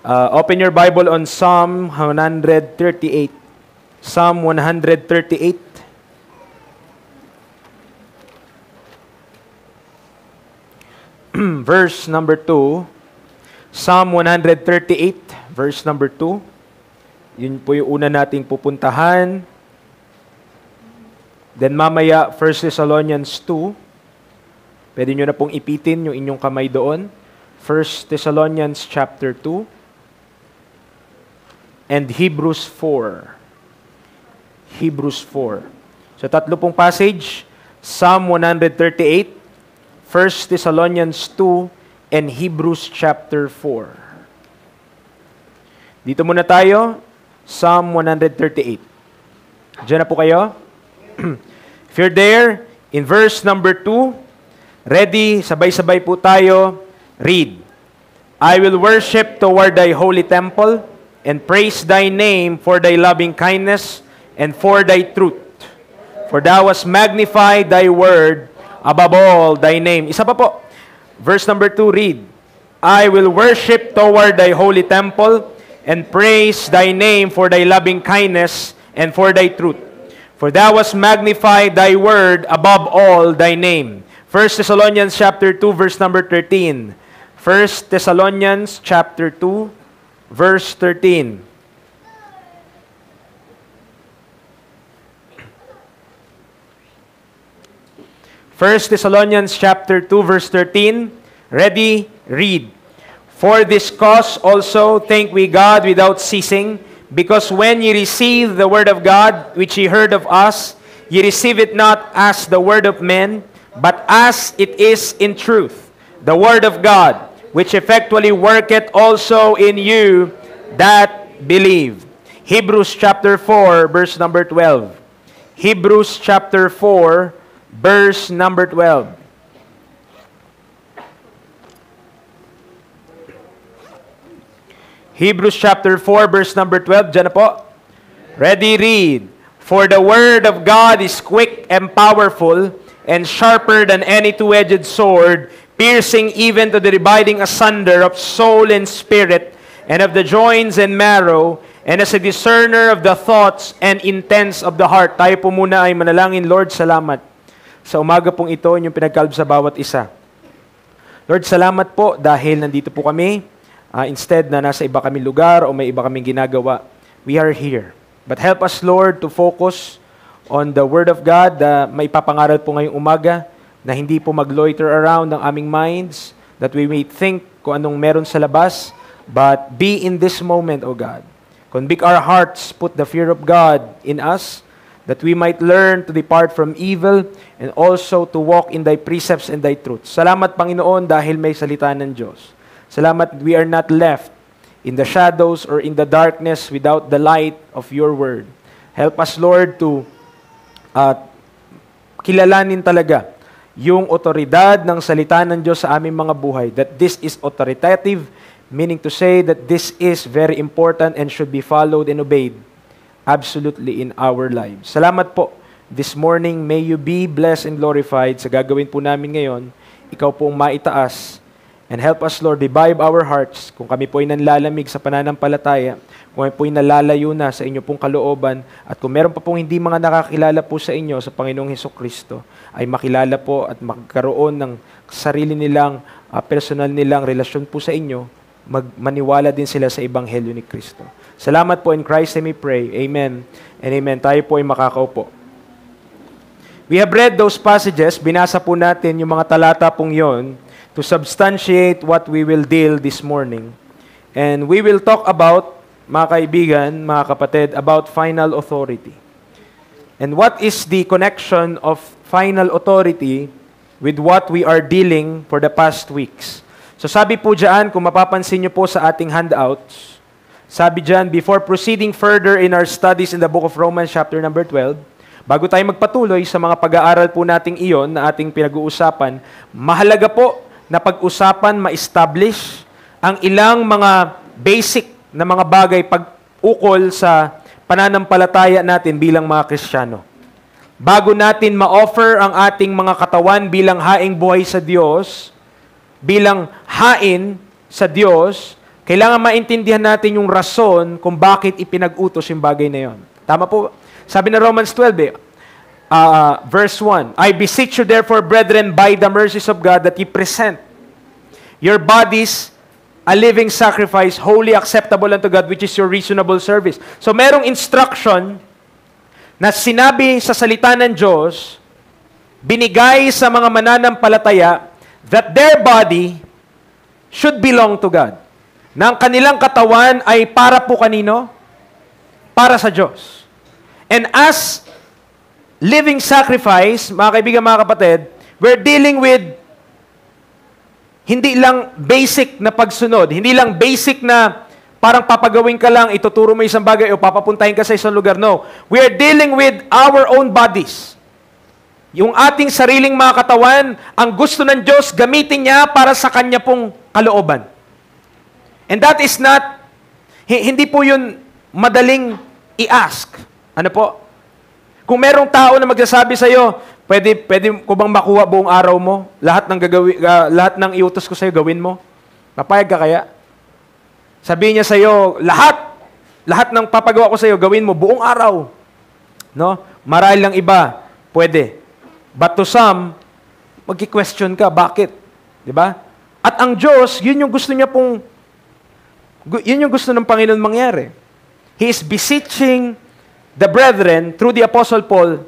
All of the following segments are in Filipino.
Open your Bible on Psalm 138. Psalm 138. Verse number 2. Psalm 138, verse number 2. Yun po yung una nating pupuntahan. Then mamaya, 1 Thessalonians 2. Pwede nyo na pong ipitin yung inyong kamay doon. 1 Thessalonians chapter 2. And Hebrews 4. Hebrews 4. So tatlo pong passage. Psalm 138, 1 Thessalonians 2, and Hebrews chapter 4. Dito muna tayo. Psalm 138. Diyan na po kayo. If you're there, in verse number 2, ready, sabay-sabay po tayo, read. I will worship toward thy holy temple, and praise thy name for thy loving kindness, and for thy truth. For thou hast magnified thy word above all thy name. Isa pa po. Verse number 2, read. I will worship toward thy holy temple, and praise thy name for thy loving kindness, and for thy truth. For thou hast magnified thy word above all thy name. 1 Thessalonians chapter 2, verse number 13. 1 Thessalonians chapter 2, verse 13. First Thessalonians chapter 2, verse 13. Ready? Read. For this cause also thank we God without ceasing, because when ye receive the word of God, which ye heard of us, ye receive it not as the word of men, but as it is in truth, the word of God, which effectually worketh also in you that believe. Hebrews chapter 4, verse number 12. Hebrews chapter 4, verse number 12. Hebrews chapter 4, verse number 12. Diyan na po. Ready, read. For the word of God is quick and powerful, and sharper than any two-edged sword, piercing even to the dividing asunder of soul and spirit, and of the joints and marrow, and as a discerner of the thoughts and intents of the heart. Tayo po muna ay manalangin. Lord, salamat sa umaga pong ito, inyong pinagkaloob sa bawat isa. Lord, salamat po dahil nandito po kami. Instead na nasa iba kaming lugar o may iba kaming ginagawa, we are here. But help us, Lord, to focus on the Word of God na may papangaral po ngayong umaga, na hindi po mag-loiter around ang aming minds, that we may think kung anong meron sa labas, but be in this moment, O God. Convict our hearts, put the fear of God in us, that we might learn to depart from evil and also to walk in thy precepts and thy truth. Salamat, Panginoon, dahil may salita ng Diyos. Salamat we are not left in the shadows or in the darkness without the light of your word. Help us, Lord, to kilalanin talaga yung otoridad ng salita ng Diyos sa aming mga buhay, that this is authoritative, meaning to say that this is very important and should be followed and obeyed absolutely in our lives. Salamat po. This morning, may you be blessed and glorified sa gagawin po namin ngayon. Ikaw pong maitaas. And help us, Lord, revive our hearts. Kung kami po ay nanlalamig sa pananampalataya, kung kami po ay nalalayo na sa inyo pong kalooban, at kung meron pa pong hindi mga nakakilala po sa inyo, sa Panginoong Hesukristo, ay makilala po at magkaroon ng sarili nilang, personal nilang relasyon po sa inyo, maniwala din sila sa Ebanghelyo ni Kristo. Salamat po, in Christ name we pray. Amen and amen. Tayo po ay makakaupo. We have read those passages, binasa po natin yung mga talata pong yon to substantiate what we will deal this morning. And we will talk about, mga kaibigan, mga kapatid, about final authority. And what is the connection of final authority with what we are dealing for the past weeks? So sabi po dyan, kung mapapansin nyo po sa ating handouts, sabi dyan, before proceeding further in our studies in the book of Romans chapter number 12, bago tayo magpatuloy sa mga pag-aaral po nating iyon na ating pinag-uusapan, mahalaga po na pag-usapan, ma-establish ang ilang mga basic na mga bagay pag-ukol sa pananampalataya natin bilang mga Kristiyano. Bago natin ma-offer ang ating mga katawan bilang haing buhay sa Diyos, bilang hain sa Diyos, Kailangan maintindihan natin yung rason kung bakit ipinag-utos yung bagay na yon. Tama po? Sabi na Romans 12, verse 1, I beseech you therefore, brethren, by the mercies of God, that ye present your bodies a living sacrifice, holy, acceptable unto God, which is your reasonable service. So merong instruction na sinabi sa salita ng Diyos, binigay sa mga mananampalataya, that their body should belong to God. Na ang kanilang katawan ay para po kanino? Para sa Diyos. And as living sacrifice, mga kaibigan, mga kapatid, we're dealing with hindi lang basic na pagsunod, hindi lang basic na parang papagawin ka lang, ituturo mo isang bagay o papapuntahin ka sa isang lugar. No. We are dealing with our own bodies. Yung ating sariling mga katawan, ang gusto ng Diyos, gamitin niya para sa Kanya pong kalooban. And that is not, hindi po yun madaling i-ask. Ano po? Kung merong tao na magsasabi sa'yo, pwede ko bang makuha buong araw mo? Lahat ng iutos ko sa'yo, gawin mo? Papayag ka kaya? Sabihin niya sa'yo, lahat ng papagawa ko sa'yo, gawin mo buong araw. No? Marahil lang iba, pwede. But to some, magki-question ka, bakit? Diba? At ang Diyos, yun yung gusto ng Panginoon mangyari. He is beseeching the brethren through the Apostle Paul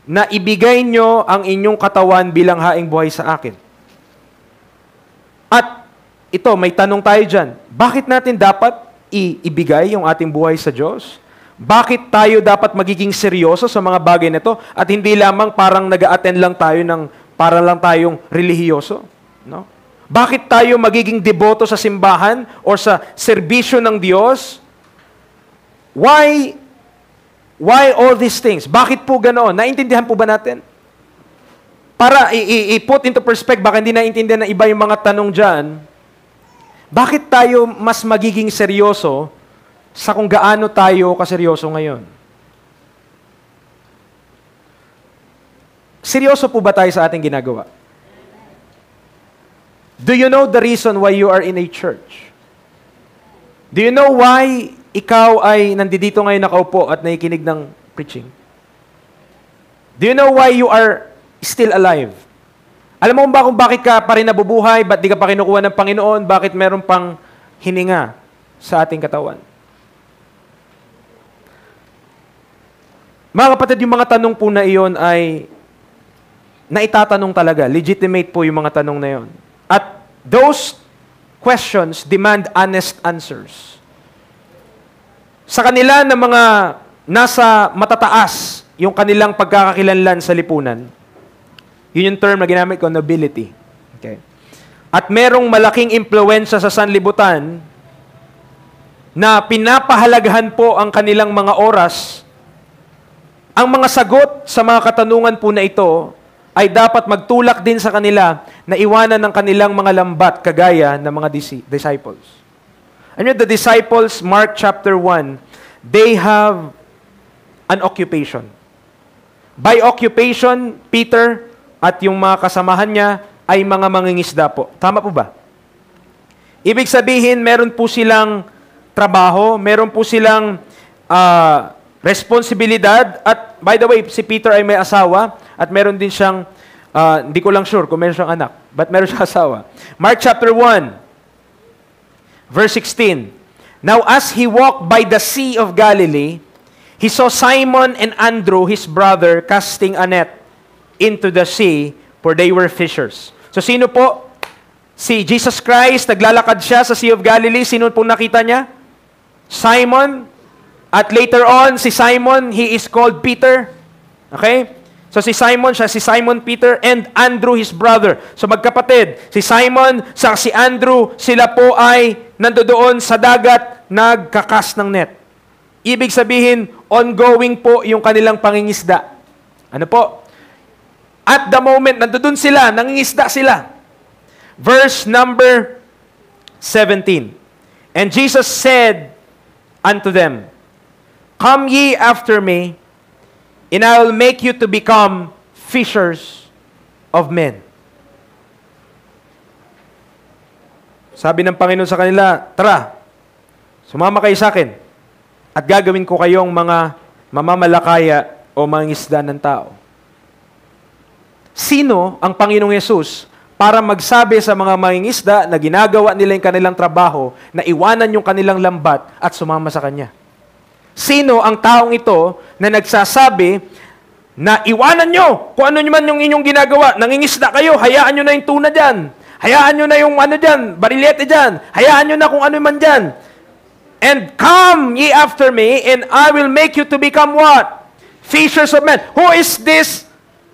na ibigay nyo ang inyong katawan bilang haing buhay sa akin. At ito, may tanong tayo dyan. Bakit natin dapat ibigay yung ating buhay sa Diyos? Bakit tayo dapat magiging seryoso sa mga bagay na ito at hindi lamang parang nag-a-attend lang tayo para lang tayong relihiyoso? No? Bakit tayo magiging deboto sa simbahan o sa serbisyo ng Diyos? Why all these things? Bakit po ganoon? Naintindihan po ba natin? Para i-put into perspective, baka hindi naintindihan na iba yung mga tanong dyan, bakit tayo mas magiging seryoso sa kung gaano tayo kaseryoso ngayon? Seryoso po ba tayo sa ating ginagawa? Do you know the reason why you are in a church? Do you know why ikaw ay nandito ngayon nakaupo at nakikinig ng preaching? Do you know why you are still alive? Alam mo ba kung bakit ka pa rin nabubuhay? Ba't di ka pa kinukuha ng Panginoon? Bakit meron pang hininga sa ating katawan? Mga kapatid, yung mga tanong po na iyon ay naitatanong talaga. Legitimate po yung mga tanong na iyon. At those questions demand honest answers. Sa kanila na mga nasa matataas yung kanilang pagkakakilanlan sa lipunan, yun yung term na ginamit ko, nobility. Okay. At merong malaking impluwensya sa sanlibutan na pinapahalagahan po ang kanilang mga oras. Ang mga sagot sa mga katanungan po na ito ay dapat magtulak din sa kanila na iwanan ng kanilang mga lambat kagaya ng mga disciples. And the disciples, Mark chapter 1, they have an occupation. By occupation, Peter at yung mga kasamahan niya ay mga mangingisda po. Tama po ba? Ibig sabihin, meron po silang trabaho, meron po silang responsibilidad. At by the way, si Peter ay may asawa at meron din siyang, hindi ko lang sure kung meron siyang anak, but meron siyang asawa. Mark chapter 1, verse 16. Now as he walked by the Sea of Galilee, he saw Simon and Andrew, his brother, casting a net into the sea, for they were fishers. So sino po? Si Jesus Christ, naglalakad siya sa Sea of Galilee. Sino po nakita niya? Simon. At later on, si Simon, he is called Peter. Okay? So si Simon, siya si Simon Peter, and Andrew, his brother. So magkapatid, si Simon, sa si Andrew, sila po ay nandoon sa dagat, nagkakas ng net. Ibig sabihin, ongoing po yung kanilang pangingisda. Ano po? At the moment, nandoon sila, nangingisda sila. Verse number 17. And Jesus said unto them, Come ye after me, and I will make you to become fishers of men. Sabi ng Panginoon sa kanila, tara, Sumama kayo sa akin at gagawin ko kayong mga mamamalakaya o mangingisda ng tao. Sino ang Panginoong Yesus para magsabi sa mga mangingisda na ginagawa nila yung kanilang trabaho, na iwanan yung kanilang lambat at sumama sa Kanya? Sino ang taong ito na nagsasabi na iwanan nyo kung ano man yung inyong ginagawa, nangingisda kayo, hayaan nyo na yung tuna dyan, hayaan nyo na yung ano dyan, barilete dyan, hayaan nyo na kung ano man dyan. And come ye after me, and I will make you to become what? Fishers of men. Who is this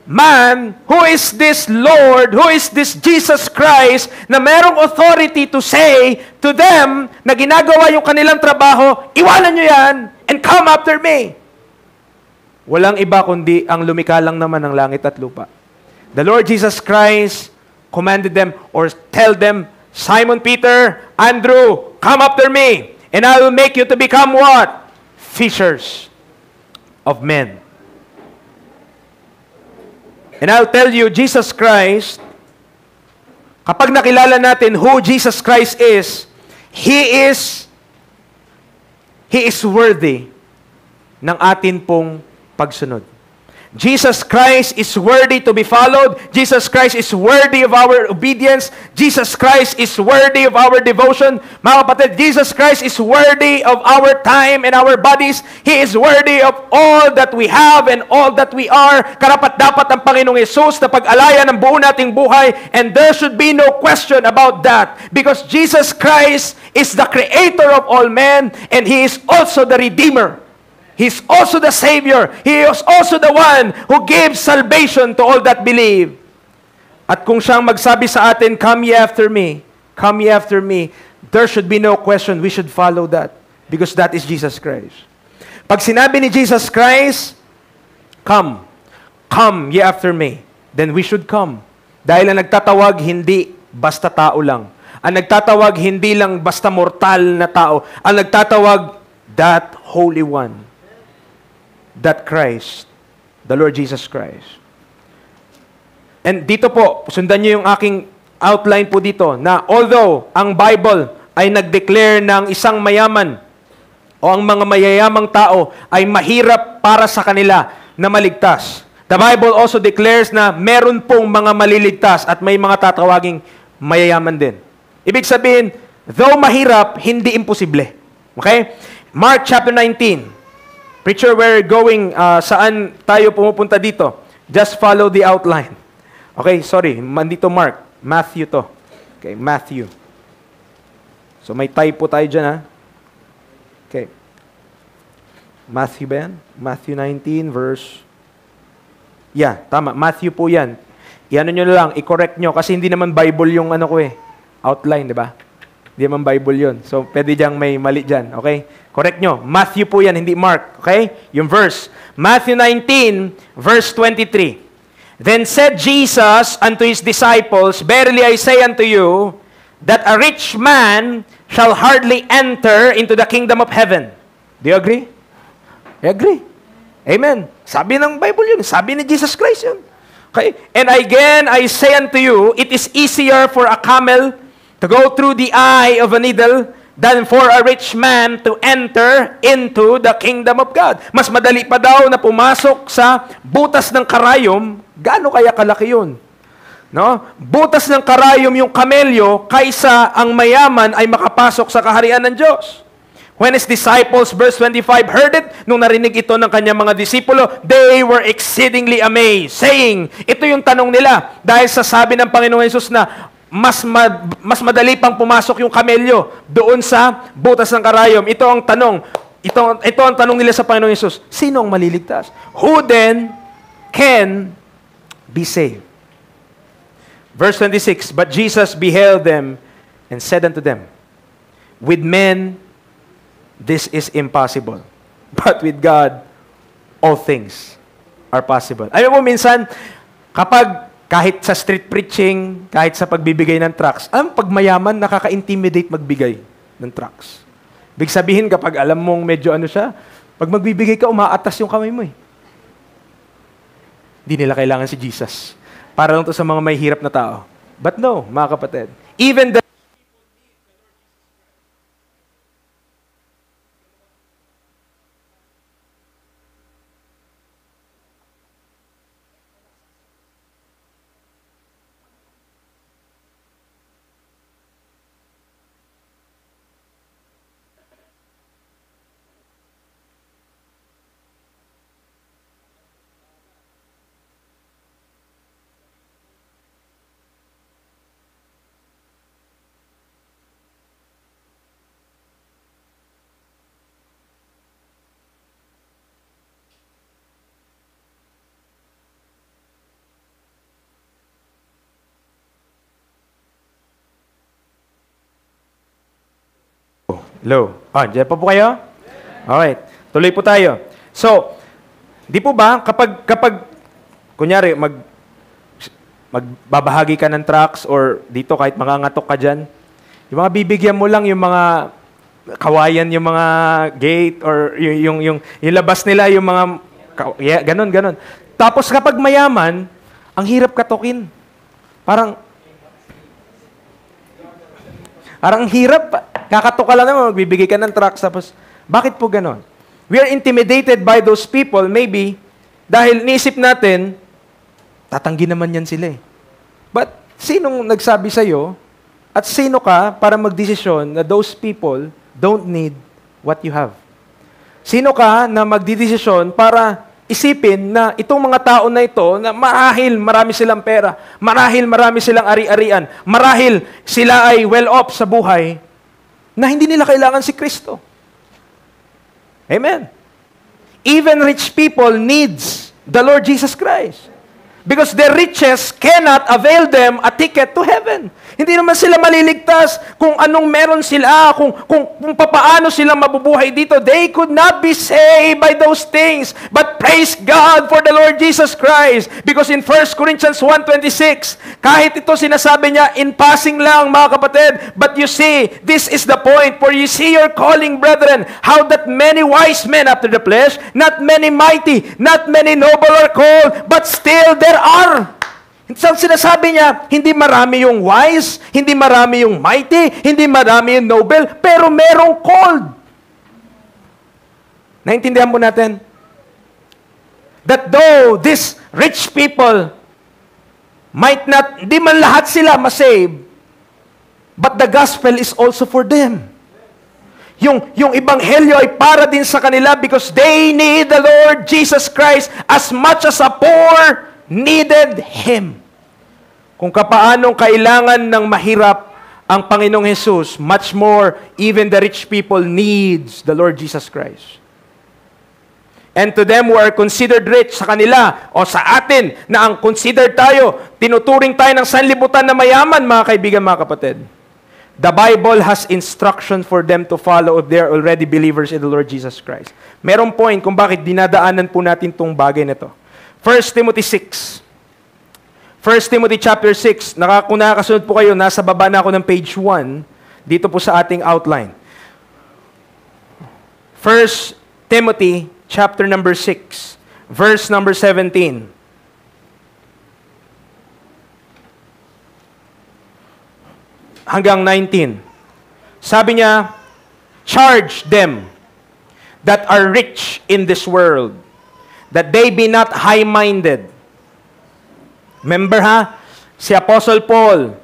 man? Who is this Lord? Who is this Jesus Christ na merong authority to say to them na ginagawa yung kanilang trabaho, iwanan nyo yan, and come after me? Walang iba kundi ang lumikha lang naman ng langit at lupa. The Lord Jesus Christ commanded them or tell them, Simon Peter, Andrew, come after me, and I will make you to become what? Fishers of men. And I'll tell you, Jesus Christ, kapag nakilala natin who Jesus Christ is, He is worthy ng atin pong pagsunod. Jesus Christ is worthy to be followed. Jesus Christ is worthy of our obedience. Jesus Christ is worthy of our devotion. Mga kapatid, Jesus Christ is worthy of our time and our bodies. He is worthy of all that we have and all that we are. Karapat-dapat ang Panginoong Yesus na pag-alaya ng buo nating buhay, and there should be no question about that, because Jesus Christ is the Creator of all men, and He is also the Redeemer. He's also the Savior. He is also the one who gives salvation to all that believe. At kung siyang magsabi sa atin, come ye after me, there should be no question, we should follow that. Because that is Jesus Christ. Pag sinabi ni Jesus Christ, come ye after me, then we should come. Dahil ang nagtatawag, hindi basta tao lang. Ang nagtatawag, hindi lang basta mortal na tao. Ang nagtatawag, that Holy One. That Christ, the Lord Jesus Christ. And dito po, sundan niyo yung aking outline po dito, na although ang Bible ay nag-declare ng isang mayaman o ang mga mayayamang tao ay mahirap para sa kanila na maligtas, the Bible also declares na meron pong mga maliligtas at may mga tatawaging mayayaman din. Ibig sabihin, though mahirap, hindi imposible. Okay? Mark chapter 19. Preacher, we're going, saan tayo pumupunta dito? Just follow the outline. Okay, sorry. Mandito Mark. Matthew to. Okay, Matthew. So may typo tayo dyan, ha? Okay. Matthew ba yan? Matthew 19, verse... Yeah, tama. Matthew po yan. Iano nyo lang, i-correct nyo. Kasi hindi naman Bible yung ano ko outline, di ba? Hindi naman Bible yun. So, pwede diyang may mali dyan. Okay? Correct nyo. Matthew po yan, hindi Mark. Okay? Yung verse. Matthew 19, verse 23. Then said Jesus unto His disciples, Verily I say unto you, that a rich man shall hardly enter into the kingdom of heaven. Do you agree? I agree. Amen. Sabi ng Bible yun. Sabi ni Jesus Christ yun. Okay? And again, I say unto you, it is easier for a camel to go through the eye of a needle than for a rich man to enter into the kingdom of God. Mas madali pa daw na pumasok sa butas ng karayom. Gaano kaya kalaki yun? No? Butas ng karayom yung kamelyo kaysa ang mayaman ay makapasok sa kaharian ng Diyos. When His disciples, verse 25, heard it, nung narinig ito ng kanyang mga disipulo, they were exceedingly amazed, saying, ito yung tanong nila, dahil sa sabi ng Panginoong Hesus na, mas madali pang pumasok yung kamelyo doon sa butas ng karayom. Ito ang tanong. Ito ang tanong nila sa Panginoong Hesus. Sino ang maliligtas? Who then can be saved? Verse 26, But Jesus beheld them and said unto them, With men this is impossible, but with God all things are possible. Alam mo minsan, kapag kahit sa street preaching, kahit sa pagbibigay ng tracts, ang pagmayaman nakaka-intimidate magbigay ng tracts. Ibig sabihin, kapag alam mong medyo ano siya, pag magbibigay ka, umaatas yung kamay mo . Hindi nila kailangan si Jesus. Para lang to sa mga may hirap na tao. But no, mga kapatid, even the Hello. Diyan pa po kayo? Alright. Tuloy po tayo. So, di po ba, kapag kunyari, magbabahagi ka ng tracts or dito kahit mangangatok ka dyan, yung mga bibigyan mo lang yung mga kawayan, yung mga gate or yung labas nila, yung mga, ganon. Tapos kapag mayaman, ang hirap katukin. Parang hirap. Kakatok ka lang naman, magbibigay ka ng tracts. Tapos, bakit po ganon? We are intimidated by those people, maybe, dahil niisip natin, tatanggi naman yan sila eh. But, sinong nagsabi sa'yo, at sino ka para magdesisyon na those people don't need what you have? Sino ka na magdidesisyon para isipin na itong mga tao na ito, na marahil marami silang pera, marahil marami silang ari-arian, marahil sila ay well-off sa buhay, na hindi nila kailangan si Kristo. Amen. Even rich people needs the Lord Jesus Christ. Because their riches cannot avail them a ticket to heaven. Hindi naman sila maliligtas kung anong meron sila, kung papaano sila mabubuhay dito. They could not be saved by those things. But praise God for the Lord Jesus Christ. Because in 1 Corinthians 1:26, kahit ito sinasabi niya, in passing lang mga kapatid, but you see, this is the point, for you see your calling, brethren, how that many wise men after the flesh, not many mighty, not many noble are called, but still there are. So, sinasabi niya, hindi marami yung wise, hindi marami yung mighty, hindi marami yung noble, pero merong called. Naintindihan mo natin? That though these rich people might not, di man lahat sila masave, but the gospel is also for them. Yung ebanghelyo ay para din sa kanila because they need the Lord Jesus Christ as much as a poor needed Him. Kung kapaanong kailangan ng mahirap ang Panginoong Jesus, much more, even the rich people needs the Lord Jesus Christ. And to them who are considered rich, sa kanila, o sa atin, na ang considered tayo, tinuturing tayo ng sanlibutan na mayaman, mga kaibigan, mga kapatid. The Bible has instruction for them to follow if they are already believers in the Lord Jesus Christ. Merong point kung bakit dinadaanan po natin itong bagay na ito. 1 Timothy 6. 1 Timothy chapter 6. Kung nakakasunod po kayo, nasa baba na ako ng page 1, dito po sa ating outline. 1 Timothy chapter number 6, verse number 17. Hanggang 19. Sabi niya, charge them that are rich in this world, that they be not high-minded. Remember si Apostle Paul,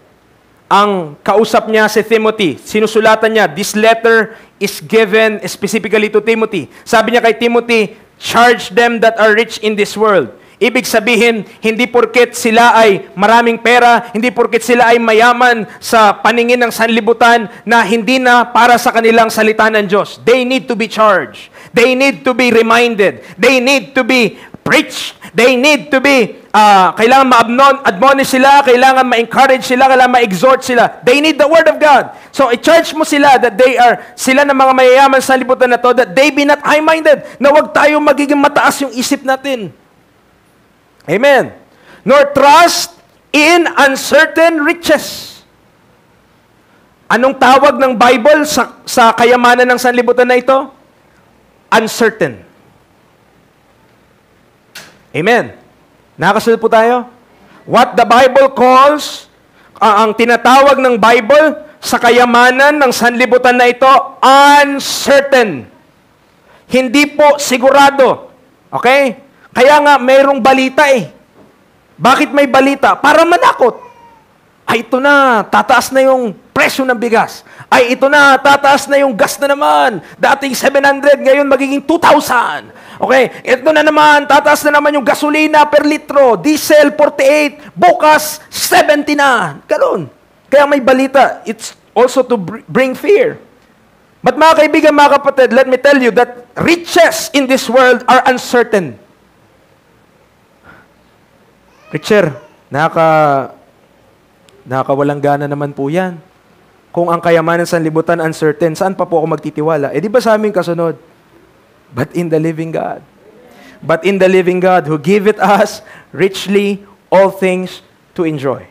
ang kausap niya si Timothy, sinusulatan niya, this letter is given specifically to Timothy. Sabi niya kay Timothy, charge them that are rich in this world. Ibig sabihin, hindi porket sila ay maraming pera, hindi porket sila ay mayaman sa paningin ng sanlibutan na hindi na para sa kanilang salita ng Diyos. They need to be charged. They need to be reminded. They need to be preached. They need to be, kailangan ma-admonish sila, kailangan ma-encourage sila, kailangan ma-exhort sila. They need the Word of God. So, i-charge mo sila that sila na mga mayayaman sa libutan na to, that they be not high-minded, na huwag tayo magiging mataas yung isip natin. Amen. Nor trust in uncertain riches. Anong tawag ng Bible sa kayamanan ng sanlibutan na ito? Uncertain. Amen. Nakakasunod po tayo? What the Bible calls, ang tinatawag ng Bible sa kayamanan ng sanlibutan na ito, uncertain. Hindi po sigurado. Okay? Kaya nga, mayroong balita eh. Bakit may balita? Para manakot. Ay, ito na, tataas na yung presyo ng bigas. Ay, ito na, tataas na yung gas na naman. Dating 700, ngayon magiging 2,000. Okay, ito na naman, tataas na naman yung gasolina per litro. Diesel, 48. Bukas, 70 na. Ganun. Kaya may balita. It's also to bring fear. But mga kaibigan, mga kapatid, let me tell you that riches in this world are uncertain. Preacher, nakakawalang gana naman po yan. Kung ang kayamanan sa libutan uncertain, saan pa po ako magtitiwala? Eh di ba sa amin kasunod? But in the living God. But in the living God who giveth us richly all things to enjoy.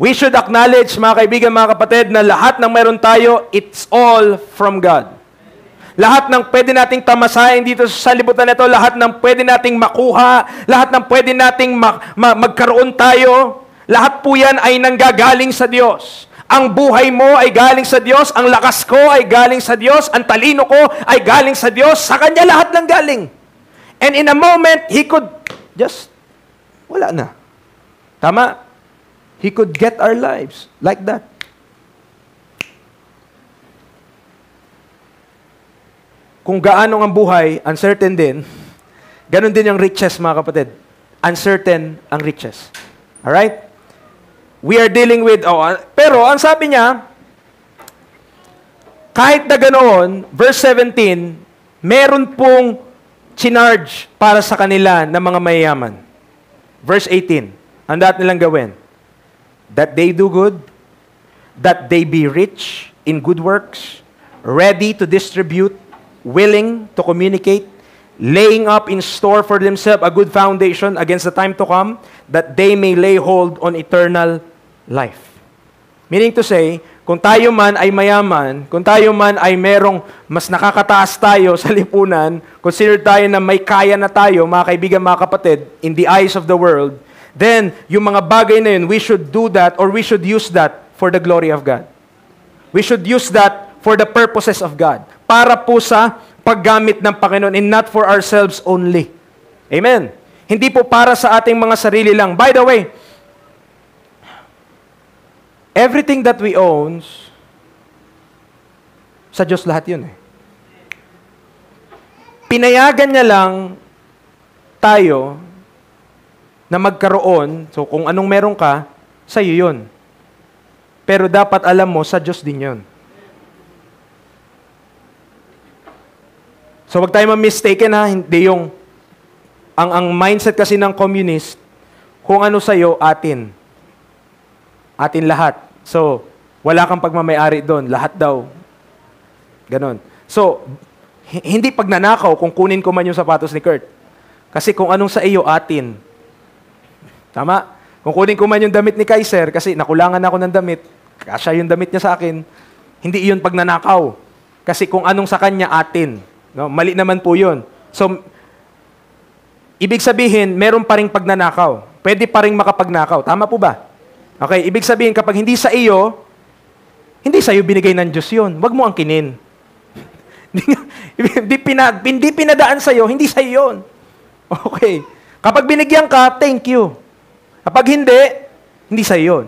We should acknowledge, mga kaibigan, mga kapatid, na lahat ng meron tayo, it's all from God. Lahat ng pwede nating tamasahin dito sa libutan nito, lahat ng pwede nating makuha, lahat ng pwede nating magkaroon tayo, lahat po yan ay nanggagaling sa Diyos. Ang buhay mo ay galing sa Diyos, ang lakas ko ay galing sa Diyos, ang talino ko ay galing sa Diyos, sa Kanya lahat ng galing. And in a moment, He could just, wala na. Tama? He could get our lives like that. Kung gaano ang buhay, uncertain din, ganun din yung riches, mga kapatid. Uncertain ang riches. Alright? We are dealing with, pero ang sabi niya, kahit na ganoon, verse 17, meron pong chinarge para sa kanila ng mga mayayaman. Verse 18, ang dapat nilang gawin, that they do good, that they be rich in good works, ready to distribute, willing to communicate, laying up in store for themselves a good foundation against the time to come, that they may lay hold on eternal life. Meaning to say, kung tayo man ay mayaman, kung tayo man ay merong mas nakakataas tayo sa lipunan, consider tayo na may kaya na tayo, mga kaibigan, mga kapatid, in the eyes of the world, then yung mga bagay na yun, we should do that or we should use that for the glory of God. We should use that for the purposes of God. Para po sa paggamit ng Panginoon and not for ourselves only. Amen. Hindi po para sa ating mga sarili lang. By the way, everything that we own, sa Diyos lahat yun eh. Pinayagan niya lang tayo na magkaroon, so kung anong meron ka, sa'yo yun. Pero dapat alam mo, sa Diyos din yun. So wag tayo ma-mistaken ha, hindi yung, ang mindset kasi ng communist, kung ano sa'yo, atin. Atin lahat. So, wala kang pagmamayari doon. Lahat daw. Ganon. So, hindi pagnanakaw kung kunin ko man yung sapatos ni Kurt. Kasi kung anong sa iyo, atin. Tama? Kung kunin ko man yung damit ni Kaiser, kasi nakulangan ako ng damit, kasya yung damit niya sa akin, hindi iyon pagnanakaw. Kasi kung anong sa kanya, atin. No? Mali naman po yun. So, ibig sabihin, meron pa ring pagnanakaw. Pwede pa ring makapagnakaw. Tama po ba? Okay, ibig sabihin, kapag hindi sa iyo, hindi sa iyo binigay ng Diyos yun. Huwag mo angkinin. Hindi pinadaan sa iyo, hindi sa iyo yun. Okay. Kapag binigyan ka, thank you. Kapag hindi sa iyo yun.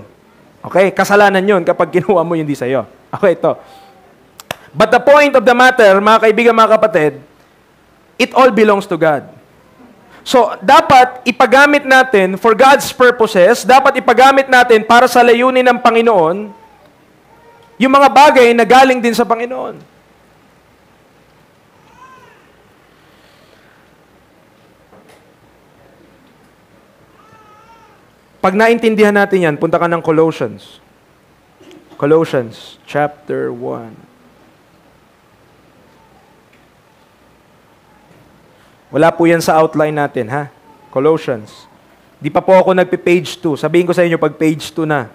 Okay, kasalanan yun kapag ginawa mo hindi sa iyo. Okay, ito. But the point of the matter, mga kaibigan, mga kapatid, it all belongs to God. So, dapat ipagamit natin for God's purposes, dapat ipagamit natin para sa layunin ng Panginoon, yung mga bagay na galing din sa Panginoon. Pag naintindihan natin yan, punta ka ng Colossians. Colossians chapter 1. Wala po yan sa outline natin, ha? Colossians. Di pa po ako nagpe-page 2. Sabihin ko sa inyo pag page 2 na.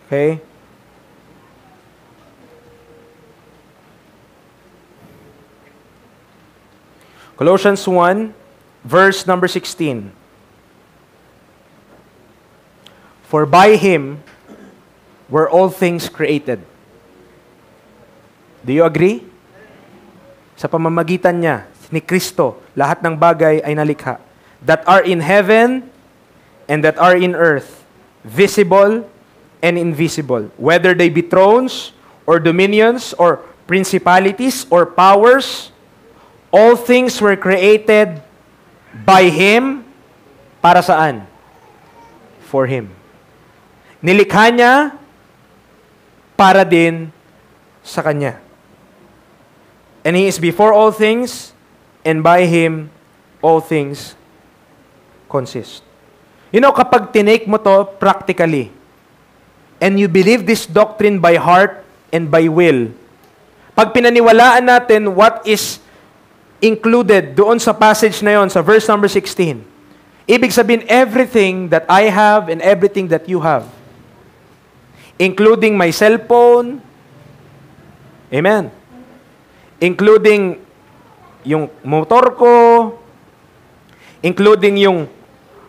Okay? Colossians 1, verse number 16. For by Him were all things created. Do you agree? Sa pamamagitan niya, ni Kristo, lahat ng bagay ay nalikha. That are in heaven and that are in earth, visible and invisible. Whether they be thrones or dominions or principalities or powers, all things were created by Him. Para saan? For Him. Nilikha niya para din sa Kanya. And He is before all things, and by Him, all things consist. You know, kapag tinake mo to practically, and you believe this doctrine by heart and by will, pag pinaniwalaan natin what is included doon sa passage na yon, sa verse number 16, ibig sabihin, everything that I have and everything that you have, including my cellphone, amen, including yung motor ko, including yung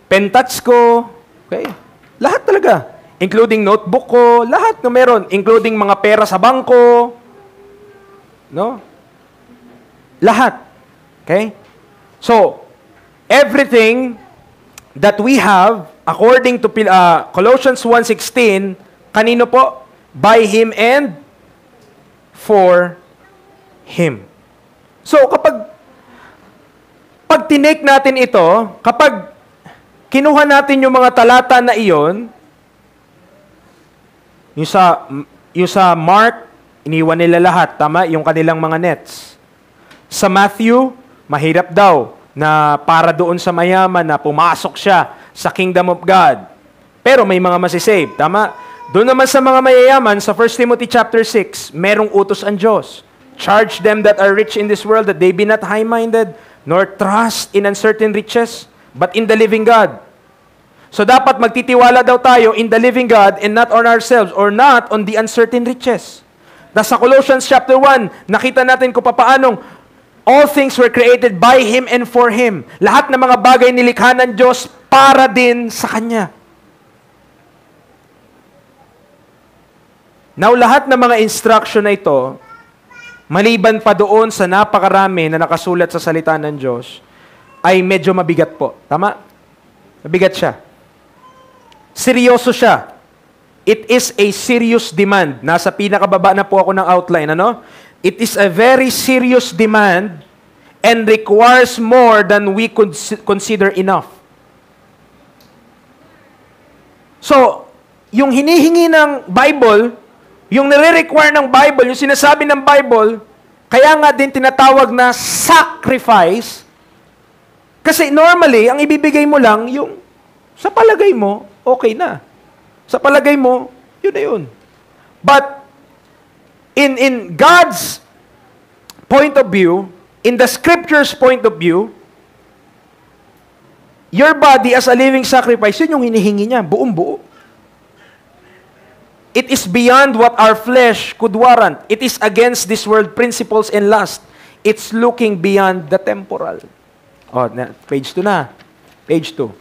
pen touch ko, okay? Lahat talaga. Including notebook ko, lahat na meron. Including mga pera sa bangko, no? Lahat. Okay? So, everything that we have, according to Colossians 1:16, kanino po? By Him and for Him. So, pag tinake natin ito, kapag kinuha natin yung mga talata na iyon, yung sa Mark, iniwan nila lahat, tama? Yung kanilang mga nets. Sa Matthew, mahirap daw na para doon sa mayaman na pumasok siya sa kingdom of God. Pero may mga masisave, tama? Doon naman sa mga mayayaman, sa 1 Timothy chapter 6, merong utos ang Diyos. Charge them that are rich in this world that they be not high-minded, nor trust in uncertain riches, but in the living God. So dapat magtitiwala daw tayo in the living God and not on ourselves or not on the uncertain riches. Nasa Colossians chapter 1, nakita natin kung paanong all things were created by Him and for Him. Lahat ng mga bagay nilikha ng Diyos para din sa Kanya. Now, lahat ng mga instruction na ito, maliban pa doon sa napakarami na nakasulat sa salita ng Diyos, ay medyo mabigat po. Tama? Mabigat siya. Seryoso siya. It is a serious demand. Nasa pinakababa na po ako ng outline. Ano? It is a very serious demand and requires more than we could consider enough. So, yung hinihingi ng Bible, yung nire-require ng Bible, yung sinasabi ng Bible, kaya nga din tinatawag na sacrifice, kasi normally, ang ibibigay mo lang, yung sa palagay mo, okay na. Sa palagay mo, yun na yun. But, in God's point of view, in the Scripture's point of view, your body as a living sacrifice, yun yung hinihingi niya, buong buo. It is beyond what our flesh could warrant. It is against this world principles and lust. It's looking beyond the temporal. Oh, page 2 na. Page 2.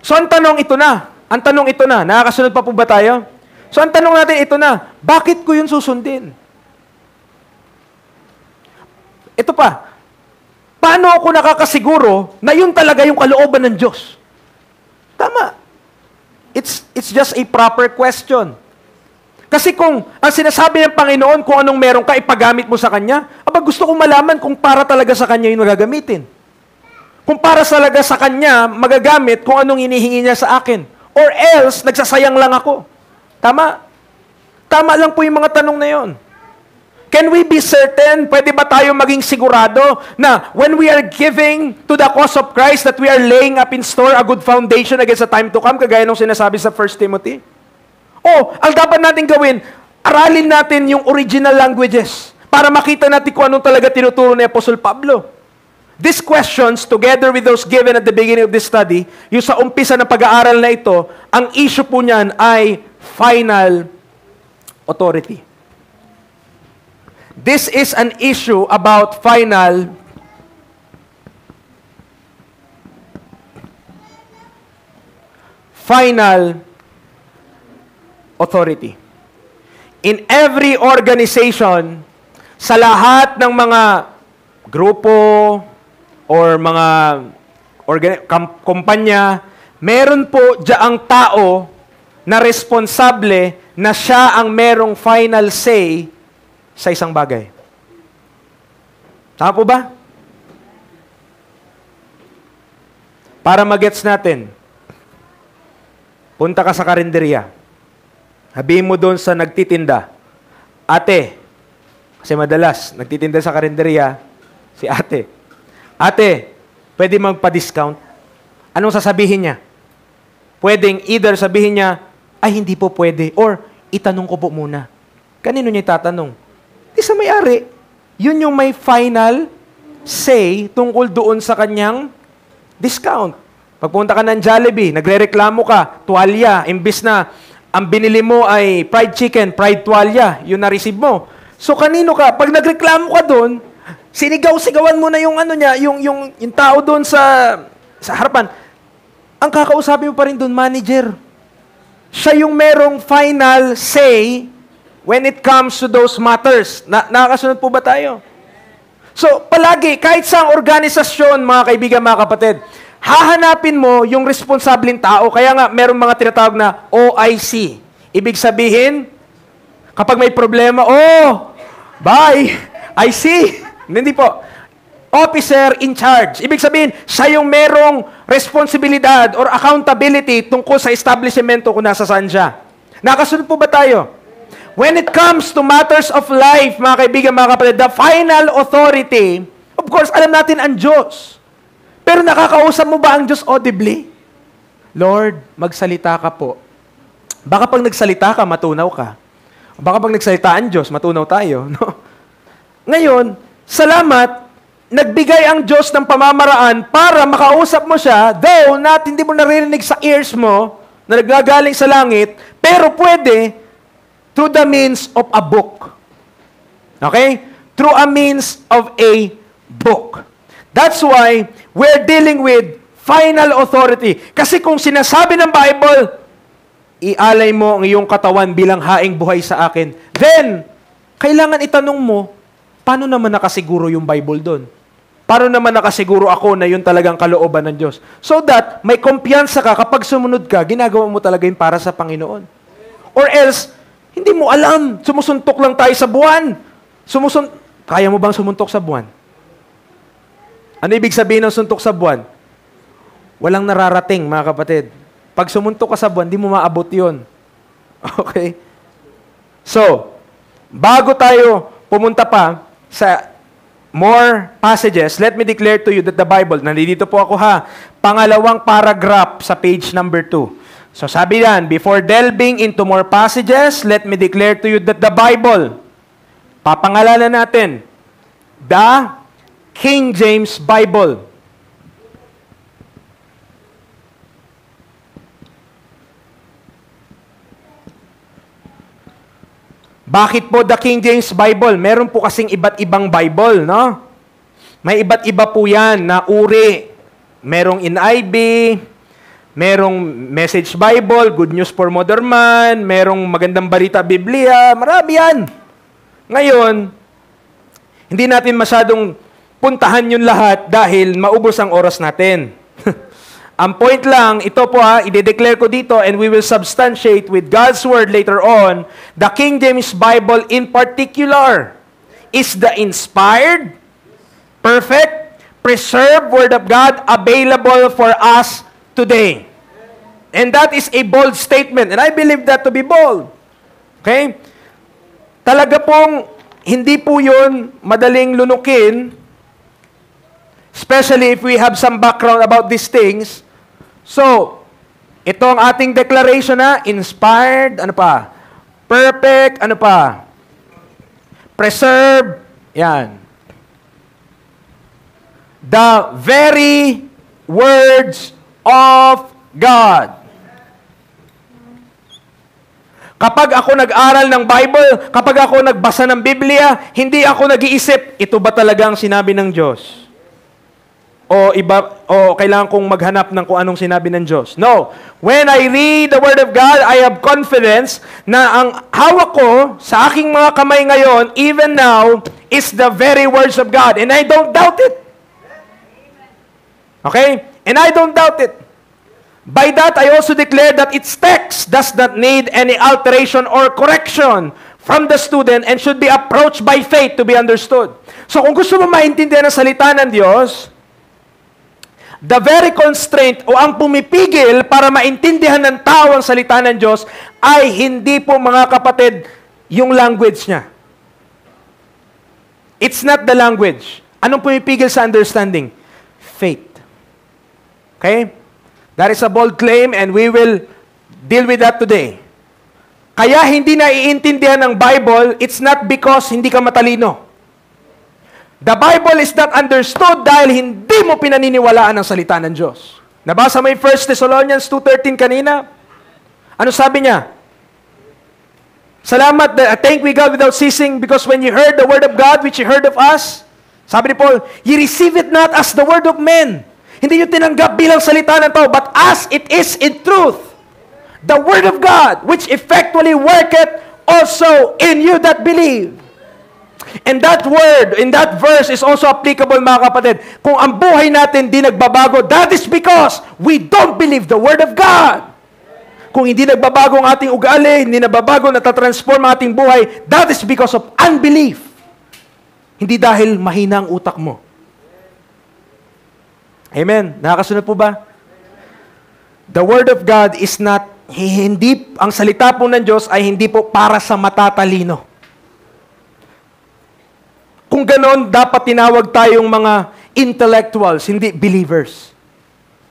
So, ang tanong ito na. Ang tanong ito na. Nakakasunod pa po ba tayo? So, ang tanong natin ito na. Bakit ko yun susundin? Ito pa. Paano ako nakakasiguro na yun talaga yung kalooban ng Diyos? Tama. It's just a proper question. Kasi kung ang sinasabi ng Panginoon kung anong meron ka, ipagamit mo sa Kanya, gusto kong malaman kung para talaga sa Kanya yung magagamitin. Kung para talaga sa Kanya, magagamit kung anong hinihingi niya sa akin. Or else, nagsasayang lang ako. Tama? Tama lang po yung mga tanong na yon. Can we be certain, pwede ba tayo maging sigurado na when we are giving to the cause of Christ that we are laying up in store a good foundation against the time to come, kagaya nung sinasabi sa 1 Timothy? O, ang dapat natin gawin, aralin natin yung original languages para makita natin kung anong talaga tinuturo ni Apostle Pablo. These questions, together with those given at the beginning of this study, yung sa umpisa ng pag-aaral na ito, ang issue po niyan ay final authority. This is an issue about final authority. In every organization, sa lahat ng mga grupo or mga kumpanya, meron po diyaang tao na responsable na siya ang merong final say sa isang bagay. Tama po ba? Para magets natin, punta ka sa karinderya. Sabihin mo doon sa nagtitinda, ate, kasi madalas, nagtitinda sa karinderya, si ate. Ate, pwede magpa-discount? Anong sasabihin niya? Pwedeng either sabihin niya, ay hindi po pwede, or itanong ko po muna. Kanino niya itatanong? Di sa may-ari. Yun yung may final say tungkol doon sa kanyang discount. Pagpunta ka ng Jollibee, nagre-reklamo ka, tuwalya, imbis na ang binili mo ay fried chicken, fried tuwalya, yun na-receive mo. So kanino ka? Pag nagreklamo ka doon, sinigaw-sigawan mo na yung ano niya, yung tao doon sa harapan. Ang kakausapin mo pa rin doon, manager. Siya yung merong final say when it comes to those matters. Nakakasunod po ba tayo? So, palagi, kahit sa organisasyon, mga kaibigan, mga kapatid, hahanapin mo yung responsableng tao. Kaya nga, merong mga tinatawag na OIC. Ibig sabihin, kapag may problema, bye, I see. Hindi po. Officer in charge. Ibig sabihin, siya yung merong responsibilidad or accountability tungkol sa establishmento kung nasa saan siya. Nakasunod po ba tayo? When it comes to matters of life, mga kaibigan, mga kapatid, the final authority, of course, alam natin ang Diyos. Pero nakakausap mo ba ang Diyos audibly? Lord, magsalita ka po. Baka pag nagsalita ka, matunaw ka. Baka pag nagsalita ang Diyos, matunaw tayo. No? Ngayon, salamat, nagbigay ang Diyos ng pamamaraan para makausap mo siya, though hindi mo naririnig sa ears mo na nagagaling sa langit, pero pwede through the means of a book. Okay? Through a means of a book. That's why we're dealing with final authority. Kasi kung sinasabi ng Bible, ialay mo ang iyong katawan bilang haing buhay sa akin, then, kailangan itanong mo, paano naman nakasiguro yung Bible doon? Paano naman nakasiguro ako na yun talagang kalooban ng Diyos? So that, may kumpiyansa ka, kapag sumunod ka, ginagawa mo talaga yun para sa Panginoon. Or else, hindi mo alam, sumusuntok lang tayo sa buwan. Kaya mo bang sumuntok sa buwan? Ano ibig sabihin ng suntok sa buwan? Walang nararating, mga kapatid. Pag sumuntok ka sa buwan, di mo maabot yun. Okay? So, bago tayo pumunta pa sa more passages, let me declare to you that the Bible, nandito po ako pangalawang paragraph sa page number 2. So sabi yan, before delving into more passages, let me declare to you that the Bible, papangalanan natin, the King James Bible. Bakit po the King James Bible? Meron po kasing iba't ibang Bible, no? May iba't iba po yan na uri. Merong NIV, merong Message Bible, Good News for Modern Man, merong Magandang Balita Biblia, marami yan. Ngayon, hindi natin masyadong puntahan yun lahat dahil maubos ang oras natin. Ang point lang, ito po i-declare ko dito and we will substantiate with God's Word later on, the King James Bible in particular is the inspired, perfect, preserved Word of God available for us today. And that is a bold statement and I believe that to be bold. Okay? Talaga pong hindi po yun madaling lunukin, especially if we have some background about these things. So, ito ang ating declaration inspired, perfect, preserve, yan. The very words of God. Kapag ako nag-aral ng Bible, kapag ako nagbasa ng Biblia, hindi ako nag-iisip, ito ba talagang sinabi ng Diyos? O kailangan kong maghanap ng kung anong sinabi ng Diyos. No. When I read the Word of God, I have confidence na ang hawak ko sa aking mga kamay ngayon, even now, is the very words of God. And I don't doubt it. Okay? And I don't doubt it. By that, I also declare that its text does not need any alteration or correction from the student and should be approached by faith to be understood. So kung gusto mo maintindihan ang salita ng Diyos, the very constraint o ang pumipigil para maintindihan ng tao ang salita ng Diyos ay hindi po, mga kapatid, yung language niya. It's not the language. Anong pumipigil sa understanding? Faith. Okay? That is a bold claim and we will deal with that today. Kaya hindi naiintindihan ng Bible, it's not because hindi ka matalino. The Bible is not understood dahil hindi mo pinaniniwalaan ang salita ng Diyos. Nabasa mo yung 1 Thessalonians 2:13 kanina? Ano sabi niya? Salamat, thank we God without ceasing, because when you heard the word of God, which you heard of us, sabi ni Paul, ye receive it not as the word of men. Hindi nyo tinanggap bilang salita ng tao, but as it is in truth. The word of God, which effectually worketh also in you that believe. And that word, in that verse, is also applicable, mga kapatid. Kung ang buhay natin di nagbabago, that is because we don't believe the word of God. Kung hindi nagbabago ang ating ugali, hindi nababago, natatransform ang ating buhay, that is because of unbelief. Hindi dahil mahina ang utak mo. Amen? Nakakasunod po ba? The word of God is not, hindi, ang salita po ng Diyos ay hindi po para sa matatalino. Kung ganon, dapat tinawag tayong mga intellectuals, hindi believers.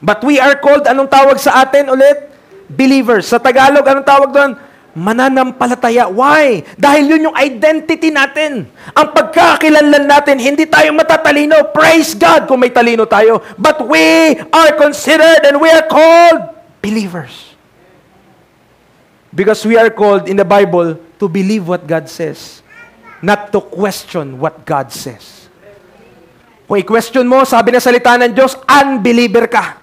But we are called, anong tawag sa atin ulit? Believers. Sa Tagalog, anong tawag doon? Mananampalataya. Why? Dahil yun yung identity natin. Ang pagkakakilanlan natin, hindi tayo matatalino. Praise God kung may talino tayo. But we are considered and we are called believers. Because we are called in the Bible to believe what God says. Not to question what God says. Kung i-question mo, sabi na salita ng Diyos, unbeliever ka.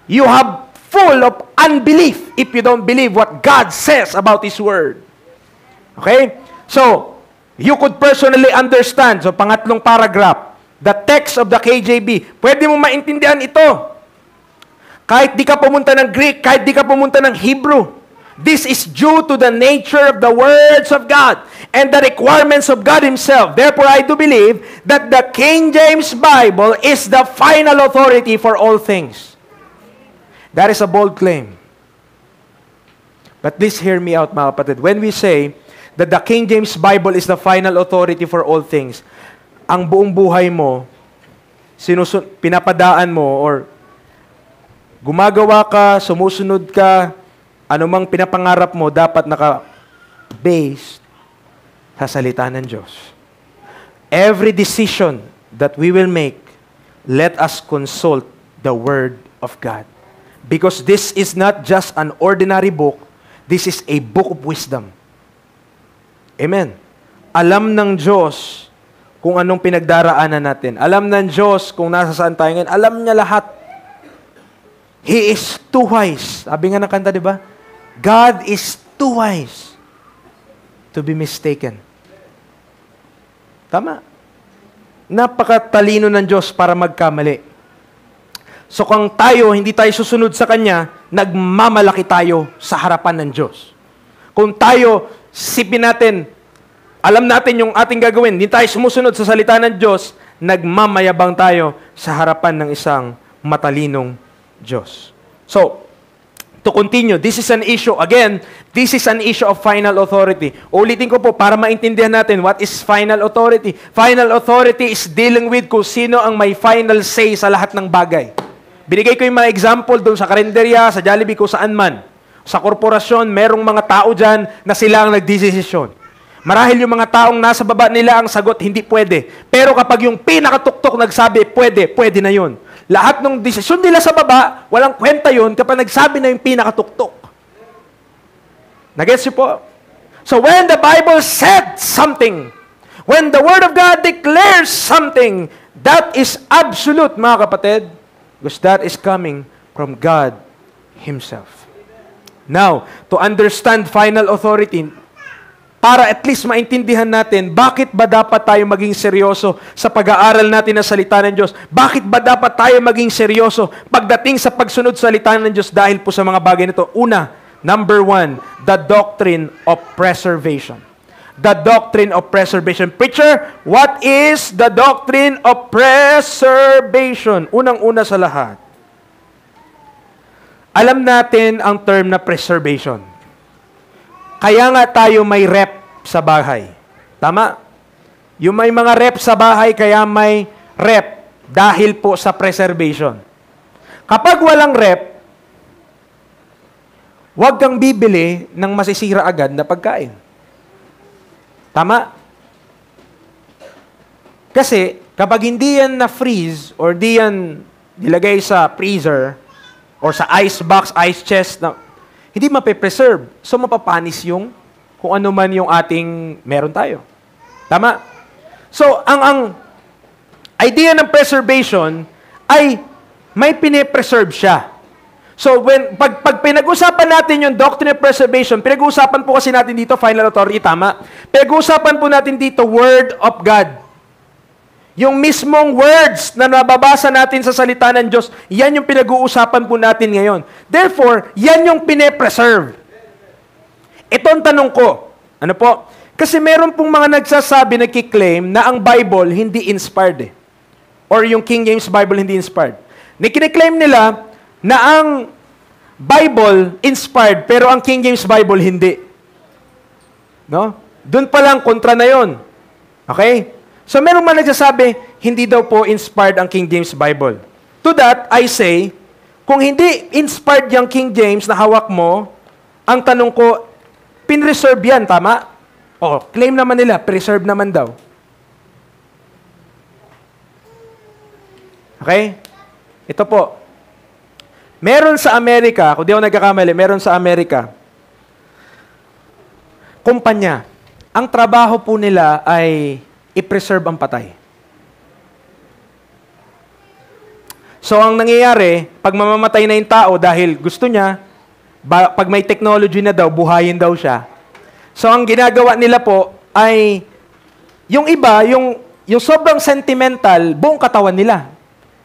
You have full of unbelief if you don't believe what God says about His Word. Okay? So, you could personally understand, so pangatlong paragraph, the text of the KJV. Pwede mo maintindihan ito. Kahit di ka pumunta ng Greek, kahit di ka pumunta ng Hebrew. This is due to the nature of the words of God and the requirements of God Himself. Therefore, I do believe that the King James Bible is the final authority for all things. That is a bold claim. But please hear me out, mga kapatid. When we say that the King James Bible is the final authority for all things, ang buong buhay mo, pinapadaan mo, or gumagawa ka, sumusunod ka, anumang pinapangarap mo, dapat naka-based sa salita ng Diyos. Every decision that we will make, let us consult the Word of God. Because this is not just an ordinary book, this is a book of wisdom. Amen. Alam ng Diyos kung anong pinagdaraanan natin. Alam ng Diyos kung nasa saan tayo ngayon. Alam niya lahat. He is too wise. Sabi nga ng kanta, di ba? God is too wise to be mistaken. Tama. Napakatalino ng Diyos para magkamali. So kung tayo, hindi tayo susunod sa Kanya, nagmamalaki tayo sa harapan ng Diyos. Kung tayo, sipin natin, alam natin yung ating gagawin, hindi tayo sumusunod sa salita ng Diyos, nagmamayabang tayo sa harapan ng isang matalinong Diyos. So, to continue, this is an issue, again, this is an issue of final authority. Ulitin ko po, para maintindihan natin, what is final authority? Final authority is dealing with kung sino ang may final say sa lahat ng bagay. Binigay ko yung mga example doon sa karinderya, sa Jollibee, kung saan man. Sa korporasyon, merong mga tao dyan na sila ang nagdesisyon. Marahil yung mga taong nasa baba nila ang sagot, hindi pwede. Pero kapag yung pinakatuktok nagsabi, pwede, pwede na yun. Lahat ng desisyon nila sa baba, walang kwenta yun kapag nagsabi na yung pinakatuktok. Nagets niyo po? So when the Bible said something, when the Word of God declares something, that is absolute, mga kapatid. Because that is coming from God Himself. Now, to understand final authority, para at least maintindihan natin, bakit ba dapat tayo maging seryoso sa pag-aaral natin ng salita ng Diyos? Bakit ba dapat tayo maging seryoso pagdating sa pagsunod sa salita ng Diyos dahil po sa mga bagay nito? Una, number one, the doctrine of preservation. The doctrine of preservation. Preacher, what is the doctrine of preservation? Unang-una sa lahat. Alam natin ang term na preservation. Kaya nga tayo may rep sa bahay. Tama? Yung may mga rep sa bahay, kaya may rep dahil po sa preservation. Kapag walang rep, huwag kang bibili ng masisira agad na pagkain. Tama? Kasi, kapag hindi yan na-freeze or di yan nilagay sa freezer or sa ice box, ice chest, hindi mape-preserve. So, mapapanis yung kung ano man yung ating meron tayo. Tama? So, ang idea ng preservation ay may pine-preserve siya. So, pag pinag-usapan natin yung doctrine of preservation, pinag-usapan po kasi natin dito, final authority, tama? Pinag-usapan po natin dito, Word of God. Yung mismong words na nababasa natin sa salita ng Diyos, yan yung pinag-uusapan po natin ngayon. Therefore, yan yung pine-preserve. Ito ang tanong ko. Ano po? Kasi meron pong mga nagsasabi, nagkiklaim na ang Bible hindi inspired eh. Or yung King James Bible hindi inspired. Kiniklaim nila na ang Bible inspired, pero ang King James Bible hindi. No? Doon pa lang kontra na yon. Okay? So meron man nagsasabi, hindi daw po inspired ang King James Bible. To that, I say, kung hindi inspired yung King James na hawak mo, ang tanong ko, pinreserve yan, tama? O, claim naman nila, preserve naman daw. Okay? Ito po. Meron sa Amerika, kung di ako nagkakamali, meron sa Amerika, kumpanya, ang trabaho po nila ay i-preserve ang patay. So, ang nangyayari, pag mamamatay na yung tao dahil gusto niya, pag may technology na daw, buhayin daw siya. So, ang ginagawa nila po ay, yung iba, yung sobrang sentimental, buong katawan nila.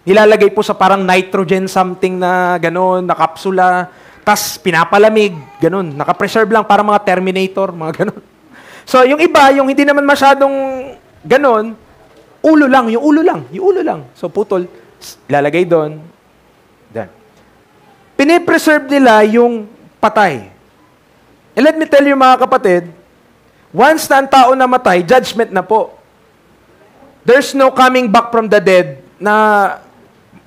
Nilalagay po sa parang nitrogen something na gano'n, na kapsula, tas pinapalamig, gano'n. Nakapreserve lang para mga Terminator, mga gano'n. So, yung iba, yung hindi naman masyadong gano'n, ulo lang. So, putol, ilalagay doon. Then, pinipreserve nila yung patay. And let me tell you mga kapatid, once na ang tao namatay, judgment na po. There's no coming back from the dead na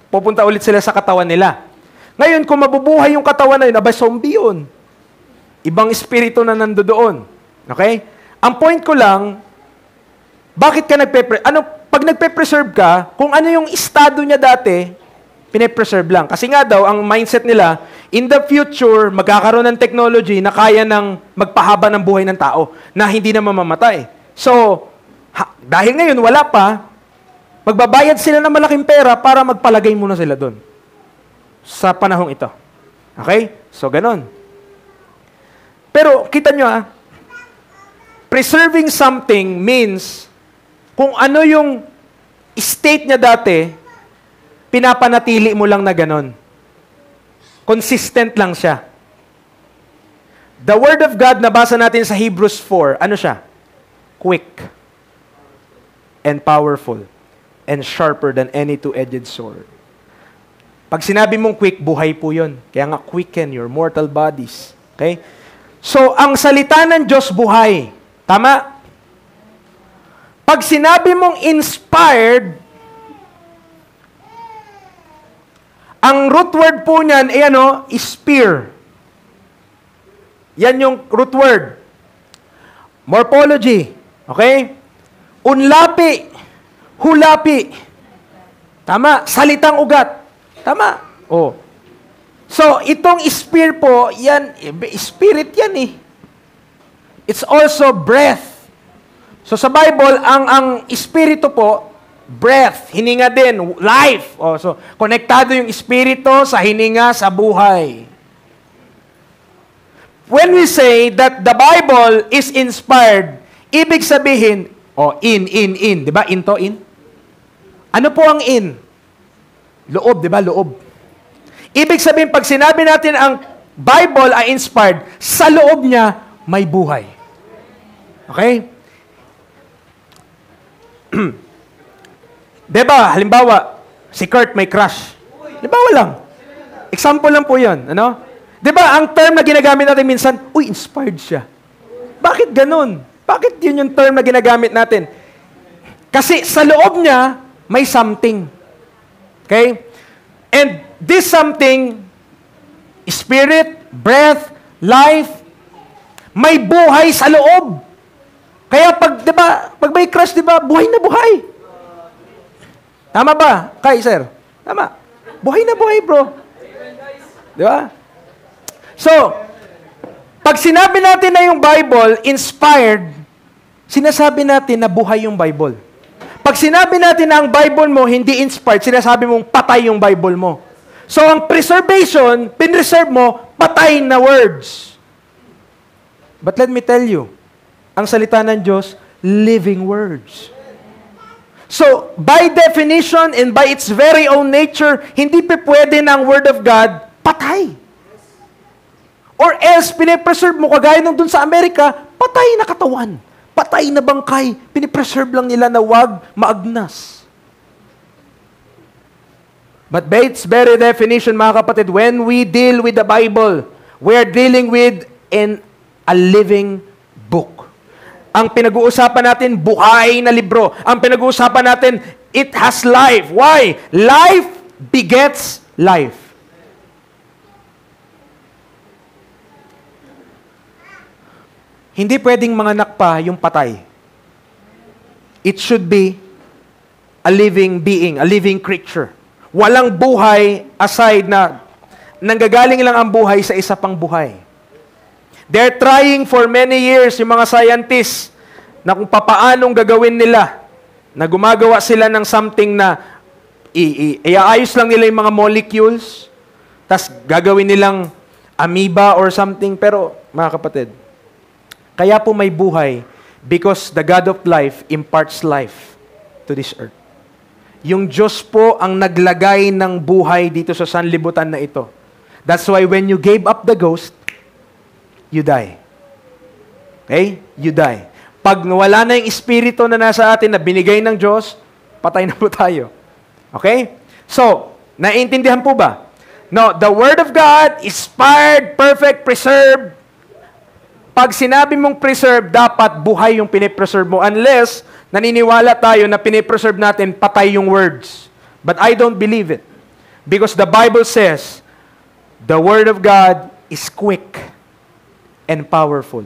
pupunta ulit sila sa katawan nila. Ngayon, kung mabubuhay yung katawan na yun, abay, zombie yun. Ibang espiritu na nandoon. Okay? Ang point ko lang, bakit ka pag nagpe-preserve ka, kung ano yung estado niya dati, pine-preserve lang. Kasi nga daw, ang mindset nila, in the future, magkakaroon ng technology na kaya ng magpahaba ng buhay ng tao na hindi na mamamatay. So, dahil ngayon wala pa, magbabayad sila ng malaking pera para magpalagay muna sila doon. Sa panahong ito. Okay? So, ganon. Pero, kita nyo preserving something means kung ano yung state niya dati, pinapanatili mo lang na ganon. Consistent lang siya. The Word of God, nabasa natin sa Hebrews 4, ano siya? Quick and powerful and sharper than any two-edged sword. Pag sinabi mong quick, buhay po yun. Kaya nga, quicken your mortal bodies. Okay? So, ang salita ng Diyos, buhay. Tama? Pag sinabi mong inspired, ang root word po niyan, spear. Yan yung root word. Morphology. Okay? Unlapi. Hulapi. Tama? Salitang ugat. Tama? Oh. So, itong spear po, yan, spirit yan eh. It's also breath. So, sa Bible, ang espiritu po, breath, hininga din, life. Oh, so, konektado yung espiritu sa hininga, sa buhay. When we say that the Bible is inspired, ibig sabihin, in. Di ba? In to in? Ano po ang in? Loob, di ba? Loob. Ibig sabihin, pag sinabi natin ang Bible ay inspired, sa loob niya, may buhay. Okay? Di ba? Halimbawa, si Kurt may crush. Halimbawa lang. Example lang po yun. Ano? Di ba, ang term na ginagamit natin minsan, inspired siya. Bakit ganun? Bakit yun yung term na ginagamit natin? Kasi sa loob niya, may something. Okay? And this something, spirit, breath, life, may buhay sa loob. Kaya pag, di ba, pag may crush, di ba, buhay na buhay. Tama ba? Sir? Tama. Buhay na buhay, bro. Di ba? So, pag sinabi natin na yung Bible inspired, sinasabi natin na buhay yung Bible. Pag sinabi natin na ang Bible mo hindi inspired, sinasabi mong patay yung Bible mo. So, ang preservation, pinreserve mo, patay na words. But let me tell you, ang salita ng Diyos, living words. So, by definition and by its very own nature, hindi pa pwede na ang Word of God patay. Or else, pinipreserve mo, kagaya nung dun sa Amerika, patay na katawan. Patay na bangkay. Pinipreserve lang nila na wag maagnas. But by its very definition, mga kapatid, when we deal with the Bible, we are dealing with a living book. Ang pinag-uusapan natin, buhay na libro. Ang pinag-uusapan natin, it has life. Why? Life begets life. Hindi pwedeng manganak pa yung patay. It should be a living being, a living creature. Walang buhay aside na nanggagaling lang ang buhay sa isa pang buhay. They're trying for many years, yung mga scientists, na kung papaanong gagawin nila, na gumagawa sila ng something na iaayos lang nila yung mga molecules, tas gagawin nilang amoeba or something. Pero, mga kapatid, kaya po may buhay because the God of life imparts life to this earth. Yung Diyos po ang naglagay ng buhay dito sa sanlibutan na ito. That's why when you gave up the ghost, you die. Okay? You die. Pag wala na yung espiritu na nasa atin na binigay ng Diyos, patay na po tayo. Okay? So, naiintindihan po ba? No, the Word of God, inspired, perfect, preserved. Pag sinabi mong preserve, dapat buhay yung pinipreserve mo. Unless, naniniwala tayo na pinipreserve natin, patay yung words. But I don't believe it. Because the Bible says, the Word of God is quick and powerful,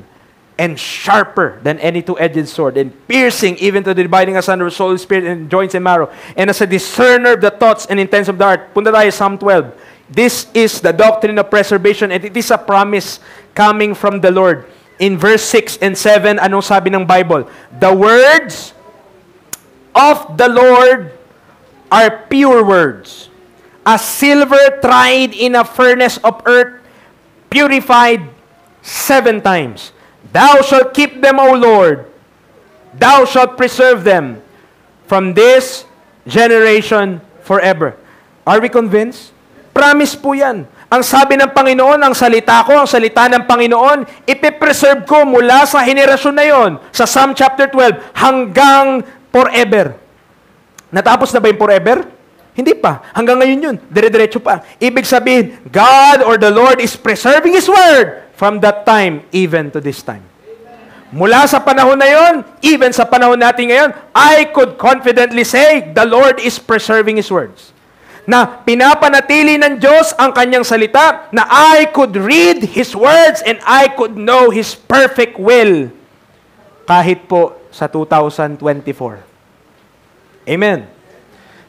and sharper than any two-edged sword, and piercing even to the dividing asunder of soul, spirit, and joints and marrow, and as a discerner of the thoughts and intents of the heart. Punta tayo Psalm 12. This is the doctrine of preservation, and it is a promise coming from the Lord. In verse 6 and 7, anong sabi ng Bible? The words of the Lord are pure words, as silver tried in a furnace of earth, purified 7 times. Thou shalt keep them, O Lord. Thou shalt preserve them from this generation forever. Are we convinced? Promise po yan. Ang sabi ng Panginoon, ang salita ko, ang salita ng Panginoon, ipipreserve ko mula sa henerasyon na yon, sa Psalm chapter 12, hanggang forever. Natapos na ba yung forever? Hindi pa. Hanggang ngayon yun. Dire-diretso pa. Ibig sabihin, God or the Lord is preserving His Word from that time, even to this time. Mula sa panahon na yon, even sa panahon natin ngayon, I could confidently say, the Lord is preserving His words. Na pinapanatili ng Diyos ang Kanyang salita, na I could read His words and I could know His perfect will. Kahit po sa 2024. Amen.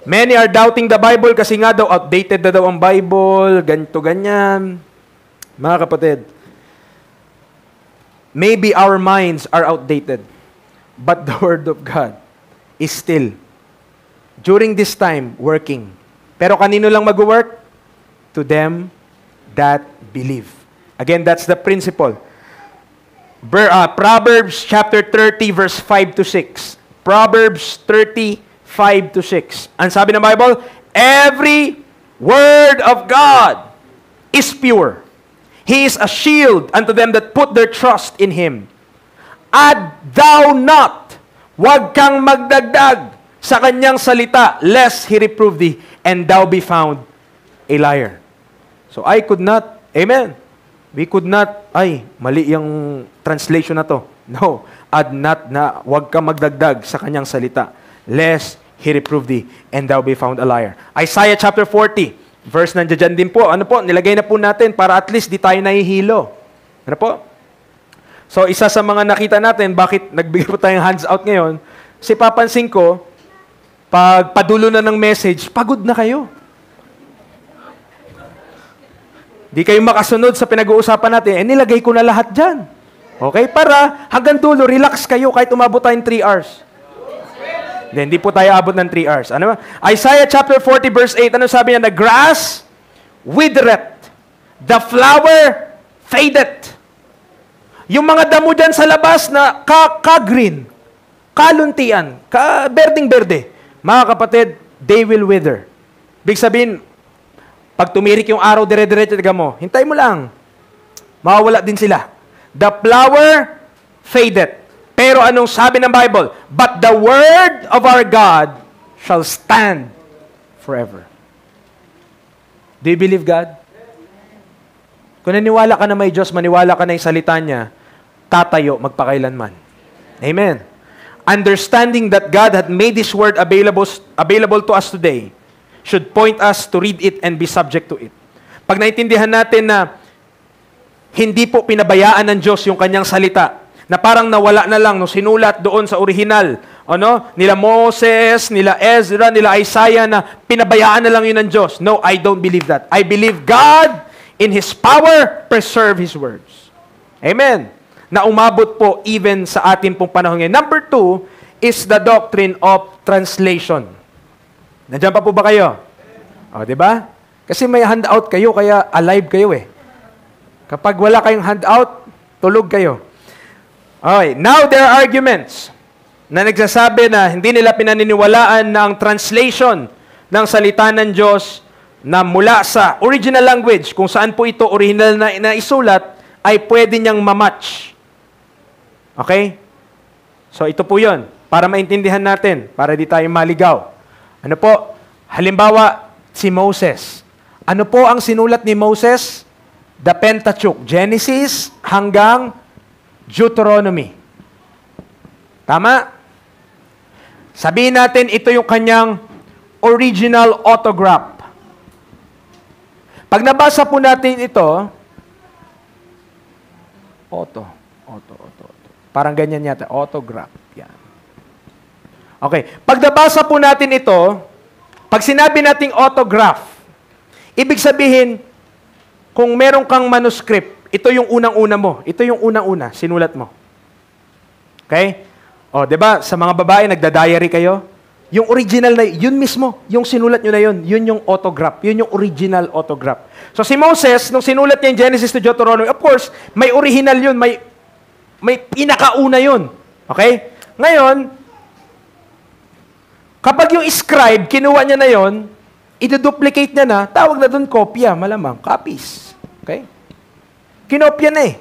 Many are doubting the Bible kasi nga daw, outdated na daw ang Bible, ganito, ganyan. Mga kapatid, maybe our minds are outdated, but the Word of God is still, during this time, working. Pero kanino lang mag-work? To them that believe. Again, that's the principle. Proverbs chapter 30, verse 5 to 6. Proverbs 30, 5 to 6. Ang sabi ng Bible, every word of God is pure. He is a shield unto them that put their trust in Him. Add thou not, huwag kang magdagdag sa Kanyang salita, lest He reprove thee, and thou be found a liar. So I could not, amen, we could not, mali yung translation na to. No, add not na, huwag kang magdagdag sa Kanyang salita. lest He reprove thee, and thou be found a liar. Isaiah chapter 40, verse nandiyan din po. Ano po, nilagay na po natin para at least di tayo nahihilo. Ano po? So, isa sa mga nakita natin, bakit nagbigay po tayong hands out ngayon, kasi papansin ko, pag padulo na ng message, pagod na kayo. Di kayo makasunod sa pinag-uusapan natin, nilagay ko na lahat dyan. Okay? Para hanggang dulo, relax kayo kahit umabot tayong 3 hours. Hindi po tayo abot ng 3 hours. Ano ba? Isaiah chapter 40 verse 8, ano sabi niya? The grass withereth, the flower fadeth. Yung mga damo dyan sa labas na ka-green, kaluntian, berdeng-berde. Mga kapatid, they will wither. Big sabihin, pag tumirik yung araw, dire-diretso mo, hintay mo lang. Mawawala din sila. The flower fadeth. Pero anong sabi ng Bible? But the word of our God shall stand forever. Do you believe God? Kung naniwala ka na may Diyos, maniwala ka na yung salita niya, tatayo magpakailanman. Amen. Understanding that God had made His word available to us today should point us to read it and be subject to it. Pag naintindihan natin na hindi po pinabayaan ng Diyos yung kanyang salita, na parang nawala na lang no sinulat doon sa original, nila Moses, nila Ezra, nila Isaiah, na pinabayaan na lang yun ng Diyos. No, I don't believe that. I believe God, in His power, preserve His words. Amen. Na umabot po even sa atin pong panahon ngayon. Number 2 is the doctrine of translation. Nandiyan pa po ba kayo? O, di ba? Kasi may handout kayo, kaya alive kayo eh. Kapag wala kayong handout, tulog kayo. Okay, now there are arguments na nagsasabi na hindi nila pinaniniwalaan na ang translation ng salita ng Diyos na mula sa original language, kung saan po ito original na isulat, ay pwede niyang mamatch. Okay? So ito po yun, para maintindihan natin, para di tayo maligaw. Ano po? Halimbawa, si Moses. Ano po ang sinulat ni Moses? The Pentateuch, Genesis hanggang Deuteronomy. Tama? Sabihin natin, ito yung kanyang original autograph. Pag nabasa po natin ito, parang ganyan yata, autograph. Yan. Okay. Pag nabasa po natin ito, pag sinabi nating autograph, ibig sabihin, kung meron kang manuscript, ito yung unang-una mo. Ito yung unang-una, sinulat mo. Okay? O, 'di ba? Sa mga babae, nagda-diary kayo. Yung original na, yun mismo, yung sinulat nyo na yun yung autograph. Yun yung original autograph. So si Moses, nung sinulat niya yung Genesis to Deuteronomy, of course, may original yun, may pinakauna yun. Okay? Ngayon, kapag yung scribe, kinuha niya na yun, i-duplicate niya na, tawag na doon kopya, malamang, copies. Okay? Kinopya na eh.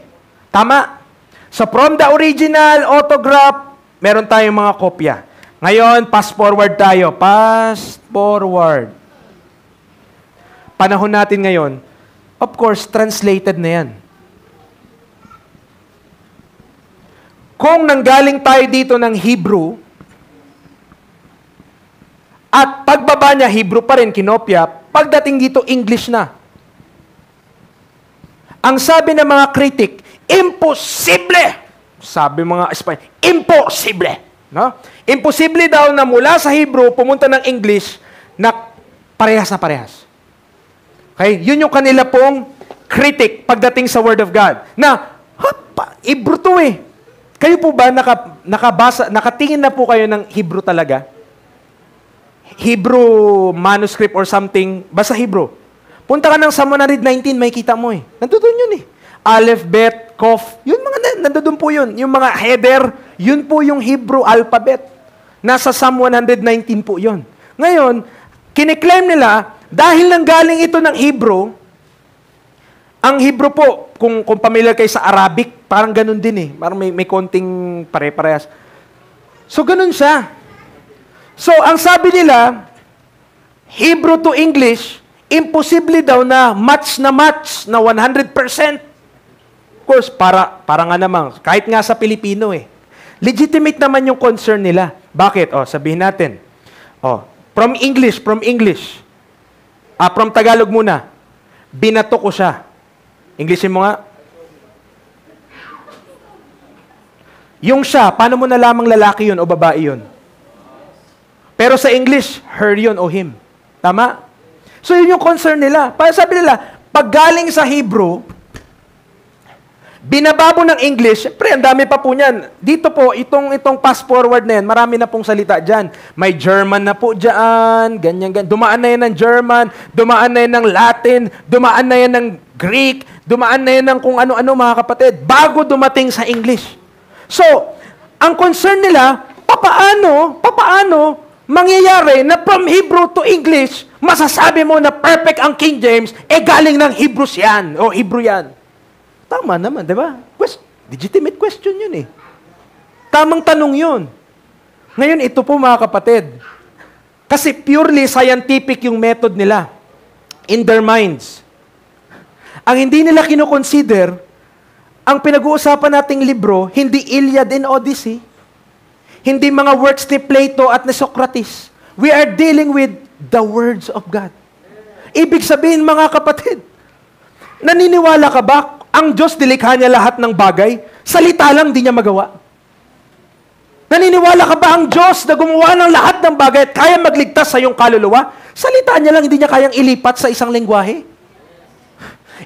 Tama? So from the original autograph, meron tayong mga kopya. Ngayon, fast forward tayo. Fast forward. Panahon natin ngayon, of course, translated na yan. Kung nanggaling tayo dito ng Hebrew, at pagbaba niya, Hebrew pa rin, kinopya, pagdating dito, English na. Ang sabi ng mga critic, imposible! Sabi mga Espanyol, imposible! No? Imposible daw na mula sa Hebrew, pumunta ng English, na parehas na parehas. Okay? Yun yung kanila pong critic pagdating sa Word of God. Na, Hebrew to eh. Kayo po ba nakatingin na po kayo ng Hebrew talaga? Hebrew manuscript or something, basta Hebrew. Punta ka ng Psalm 119, may kita mo eh. Nandoon yun eh. Aleph, Bet, Kof, yun mga, nandoon po yun. Yung mga header, yun po yung Hebrew alphabet. Nasa Psalm 119 po yun. Ngayon, kiniklaim nila, dahil nang galing ito ng Hebrew, ang Hebrew po, kung familiar kayo sa Arabic, parang ganun din eh. Parang may konting pare-parehas. So, ganun siya. So, ang sabi nila, Hebrew to English, imposible daw na match na 100%. Of course, para nga naman, kahit nga sa Pilipino eh. Legitimate naman yung concern nila. Bakit? Sabihin natin. From English. From Tagalog muna. Binato ko siya. Englishin mo nga. Yung siya, paano mo nalamang lalaki yun o babae yun? Pero sa English, her yun o him. Tama? So yun yung concern nila. Para sabi nila, pag galing sa Hebrew, binababo ng English, siyempre, ang dami pa po niyan. Dito po, itong fast forward na yan, marami na pong salita dyan. May German na po dyan, ganyan. Dumaan na yan ng German, dumaan na yan ng Latin, dumaan na yan ng Greek, dumaan na yan ng kung ano-ano mga kapatid, bago dumating sa English. So, ang concern nila, papaano mangyayari na from Hebrew to English, masasabi mo na perfect ang King James, galing ng Hebrews yan, o Hebrew yan. Tama naman, di ba? Legitimate question yun eh. Tamang tanong yun. Ngayon, ito po mga kapatid, kasi purely scientific yung method nila in their minds. Ang hindi nila kinoconsider, ang pinag-uusapan nating libro, hindi Iliad and Odyssey, hindi mga works ni Plato at ni Socrates. We are dealing with the words of God. Ibig sabihin, mga kapatid, naniniwala ka ba, ang Diyos nilikha niya lahat ng bagay, salita lang di niya magawa? Naniniwala ka ba ang Diyos na gumawa ng lahat ng bagay at kaya magligtas sa iyong kaluluwa? Salita niya lang, hindi niya kayang ilipat sa isang lengguwahe?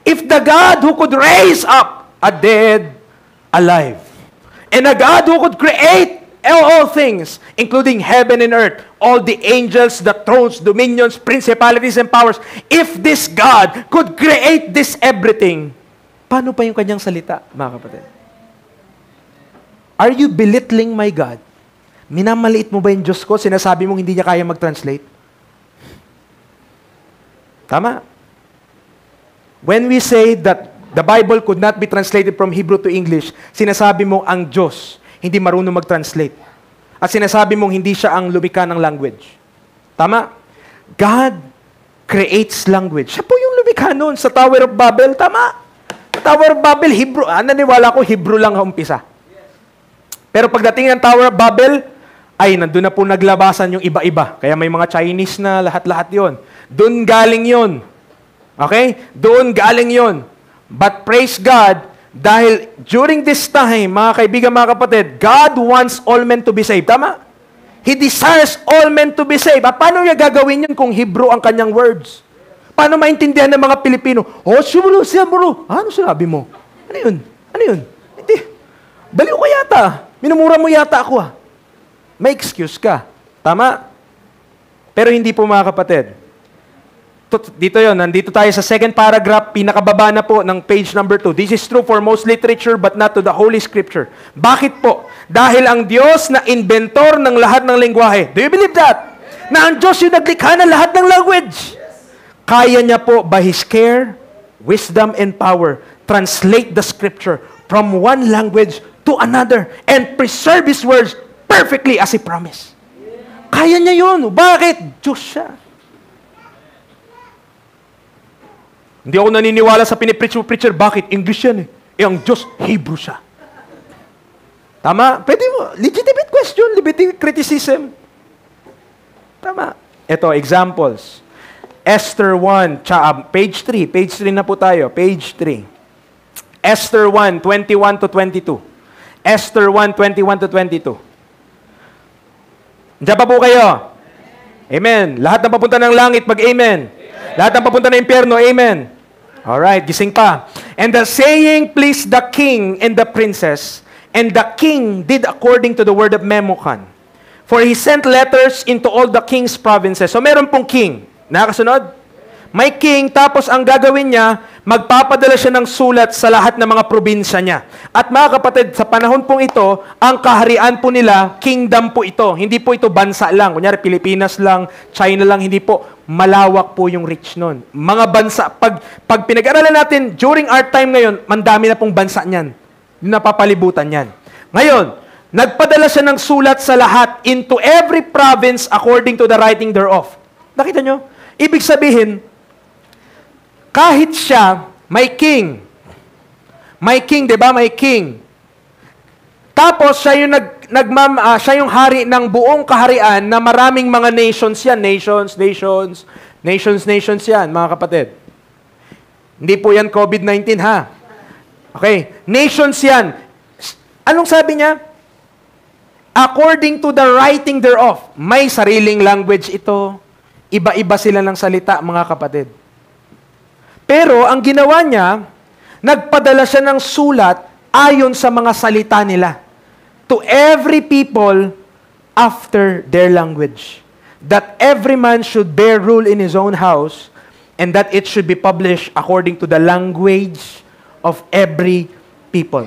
If the God who could raise up a dead alive, and a God who could create all things, including heaven and earth, all the angels, the thrones, dominions, principalities, and powers, if this God could create this everything, paano pa yung kanyang salita, mga kapatid? Are you belittling my God? Minamaliit mo ba yung Diyos ko? Sinasabi mong hindi niya kaya mag-translate? Tama. When we say that the Bible could not be translated from Hebrew to English, sinasabi mo ang Diyos hindi marunong mag-translate. At sinasabi mong hindi siya ang lumikha ng language. Tama? God creates language. Siya po yung lumikha noon sa Tower of Babel. Tama? Tower of Babel, Hebrew. Naniwala ko, Hebrew lang ang umpisa. Pero pagdating ng Tower of Babel, nandun na po naglabasan yung iba-iba. Kaya may mga Chinese na lahat-lahat yon. Doon galing yon. Okay? Doon galing yon. But praise God, dahil during this time, mga kaibigan, mga kapatid, God wants all men to be saved. Tama? He desires all men to be saved. At paano niya gagawin yun kung Hebrew ang kanyang words? Paano maintindihan ng mga Pilipino? Siyabro. Ano sinabi mo? Ano yun? Hindi. Baliw ko yata. Minumura mo yata ako May excuse ka. Tama? Pero hindi po mga kapatid. Dito yon, nandito tayo sa second paragraph, pinakababa na po ng page number 2. This is true for most literature but not to the Holy Scripture. Bakit po? Dahil ang Diyos na inventor ng lahat ng lengguwahe. Do you believe that? Na ang Diyos yung naglikha ng lahat ng language. Kaya niya po by His care, wisdom, and power, translate the Scripture from one language to another and preserve His words perfectly as He promised. Kaya niya yun. Bakit? Diyos siya. Hindi ako naniniwala sa pinipreach mo, preacher. Bakit? English yan ang Diyos, Hebrew siya. Tama? Pwede mo. Legitimate question. Legitimate criticism. Tama. Ito, examples. Esther 1, page 3. Page 3 na po tayo. Page 3. Esther 1, 21 to 22. Esther 1, 21 to 22. Diyan pa po kayo. Amen. Lahat ng papunta ng langit, mag-amen. Lahat ng papunta ng impyerno, amen. Alright, gising pa. And the saying pleased the king and the princess, and the king did according to the word of Memucan. For he sent letters into all the king's provinces. So meron pong king. Nakakasunod? May king, tapos ang gagawin niya, magpapadala siya ng sulat sa lahat ng mga probinsya niya. At mga kapatid, sa panahon pong ito, ang kaharian po nila, kingdom po ito. Hindi po ito bansa lang. Kunyari, Pilipinas lang, China lang, hindi po. Malawak po yung reach nun. Mga bansa, pag pinag-aralan natin, during our time ngayon, mandami na pong bansa niyan. Napapalibutan niyan. Ngayon, nagpadala siya ng sulat sa lahat, into every province according to the writing thereof. Nakita nyo? Ibig sabihin, kahit siya, may king. May king, di ba? May king. Tapos, siya yung siya yung hari ng buong kaharian na maraming mga nations yan. Nations yan, mga kapatid. Hindi po yan COVID-19, ha? Okay, nations yan. Anong sabi niya? According to the writing thereof. May sariling language ito. Iba-iba sila ng salita, mga kapatid. Pero ang ginawa niya, nagpadala siya ng sulat ayon sa mga salita nila. To every people after their language. That every man should bear rule in his own house, and that it should be published according to the language of every people.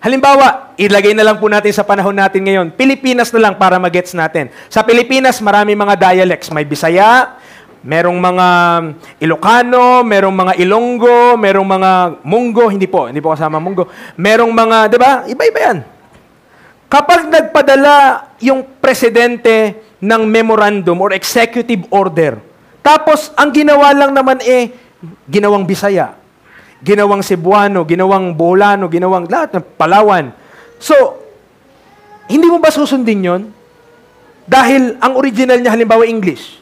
Halimbawa, ilagay na lang po natin sa panahon natin ngayon, Pilipinas na lang para magets natin. Sa Pilipinas, marami mga dialects. May Bisaya, merong mga Ilocano, merong mga Ilonggo, merong mga Munggo, hindi po kasama Munggo. Merong mga, di ba? Iba-iba yan. Kapag nagpadala yung presidente ng memorandum or executive order, tapos ang ginawa lang naman ginawang Bisaya, ginawang Cebuano, ginawang Boholano, ginawang lahat ng Palawan. So, hindi mo ba susundin yon? Dahil ang original niya halimbawa English.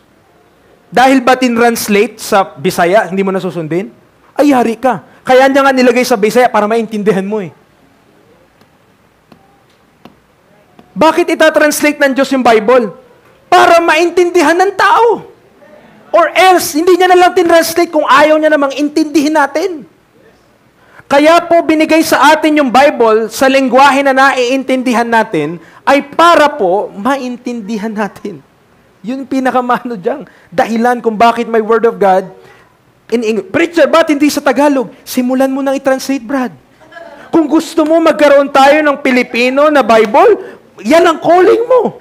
Dahil ba tin-translate sa Bisaya, hindi mo nasusundin? Ay, yari ka. Kaya niya nga nilagay sa Bisaya para maintindihan mo . Bakit itatranslate ng Diyos yung Bible? Para maintindihan ng tao. Or else, hindi niya na lang tin-translate kung ayaw niya namang intindihin natin. Kaya po binigay sa atin yung Bible sa lengguwahe na naiintindihan natin ay para po maintindihan natin. Yun pinakamano dyan. Dahilan kung bakit may Word of God in English. Preacher, ba't hindi sa Tagalog? Simulan mo nang i-translate, Brad. Kung gusto mo magkaroon tayo ng Pilipino na Bible, yan ang calling mo.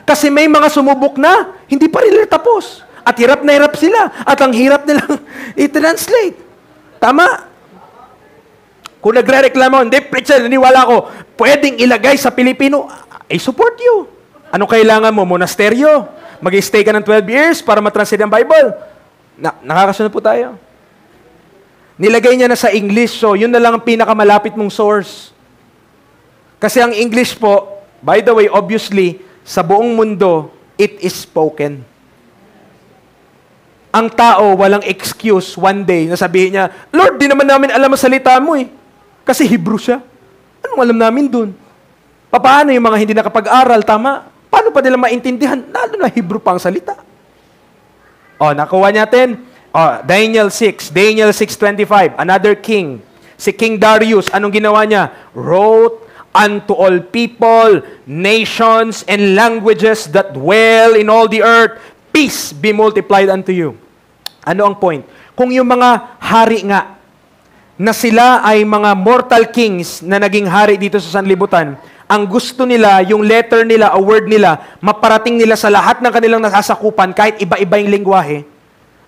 Kasi may mga sumubok na, hindi pa rin tapos. At hirap na hirap sila. At ang hirap nilang i-translate. Tama? Kung nagre-reklamo, hindi, preacher, naniwala ko, pwedeng ilagay sa Pilipino, I support you. Ano kailangan mo? Monasteryo? Mag-stay ka ng 12 years para matranslate ang Bible? Nakakasunod po tayo. Nilagay niya na sa English, so yun na lang ang pinakamalapit mong source. Kasi ang English po, by the way, obviously, sa buong mundo, it is spoken. Ang tao, walang excuse one day na sabihin niya, Lord, di naman namin alam ang salita mo . Kasi Hebrew siya. Anong alam namin dun? Paano yung mga hindi nakapag-aral, tama? Paano pa nila maintindihan? Lalo na Hebrew pa ang salita. Nakuha natin. Daniel 6:25. Another king. Si King Darius, anong ginawa niya? Wrote unto all people, nations, and languages that dwell in all the earth, peace be multiplied unto you. Ano ang point? Kung yung mga hari nga, na sila ay mga mortal kings na naging hari dito sa sanlibutan, ang gusto nila, yung letter nila, o word nila, maparating nila sa lahat ng kanilang nasasakupan, kahit iba-iba yung lengguwahe.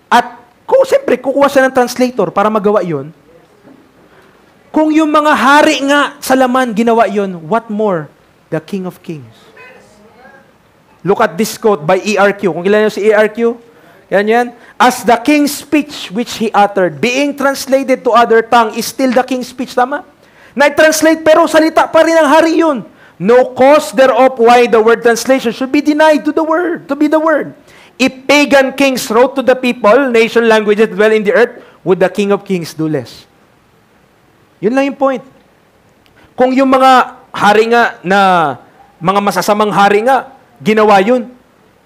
At siyempre, kukuha siya ng translator para magawa yon. Kung yung mga hari nga sa laman ginawa yon, what more? The King of Kings. Look at this quote by E.R.Q. Kung kilala niyo si E.R.Q., yan. As the king's speech which he uttered, being translated to other tongue, is still the king's speech. Tama? Na-translate, pero salita pa rin ng hari yun. No cause thereof why the word translation should be denied to be the word. If pagan kings wrote to the people, nation, languages that dwell in the earth, would the King of Kings do less? Yun lang yung point. Kung yung mga hari nga na, mga masasamang hari nga, ginawa yun,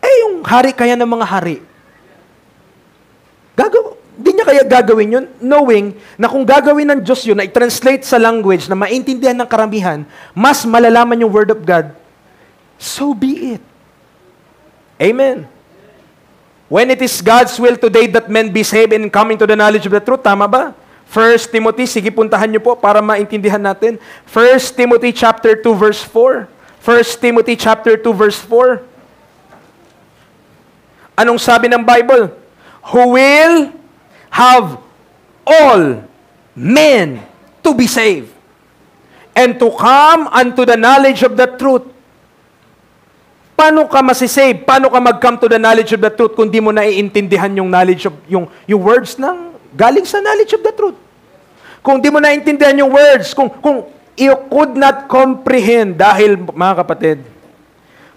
yung hari kaya ng mga hari, Hindi niya kaya gagawin yun, knowing na kung gagawin ng Diyos yun, na i-translate sa language na maintindihan ng karamihan, mas malalaman yung Word of God, so be it. Amen. When it is God's will today that men be saved and coming to the knowledge of the truth, tama ba? 1 Timothy, sige puntahan niyo po para maintindihan natin. 1 Timothy chapter 2 verse 4. 1 Timothy chapter 2 verse 4. Anong sabi ng Bible? Who will have all men to be saved and to come unto the knowledge of the truth. Paano ka masisave? Paano ka mag-come to the knowledge of the truth kung di mo naiintindihan yung knowledge of yung words ng galing sa knowledge of the truth? Kung di mo naiintindihan yung words, kung You could not comprehend dahil, mga kapatid,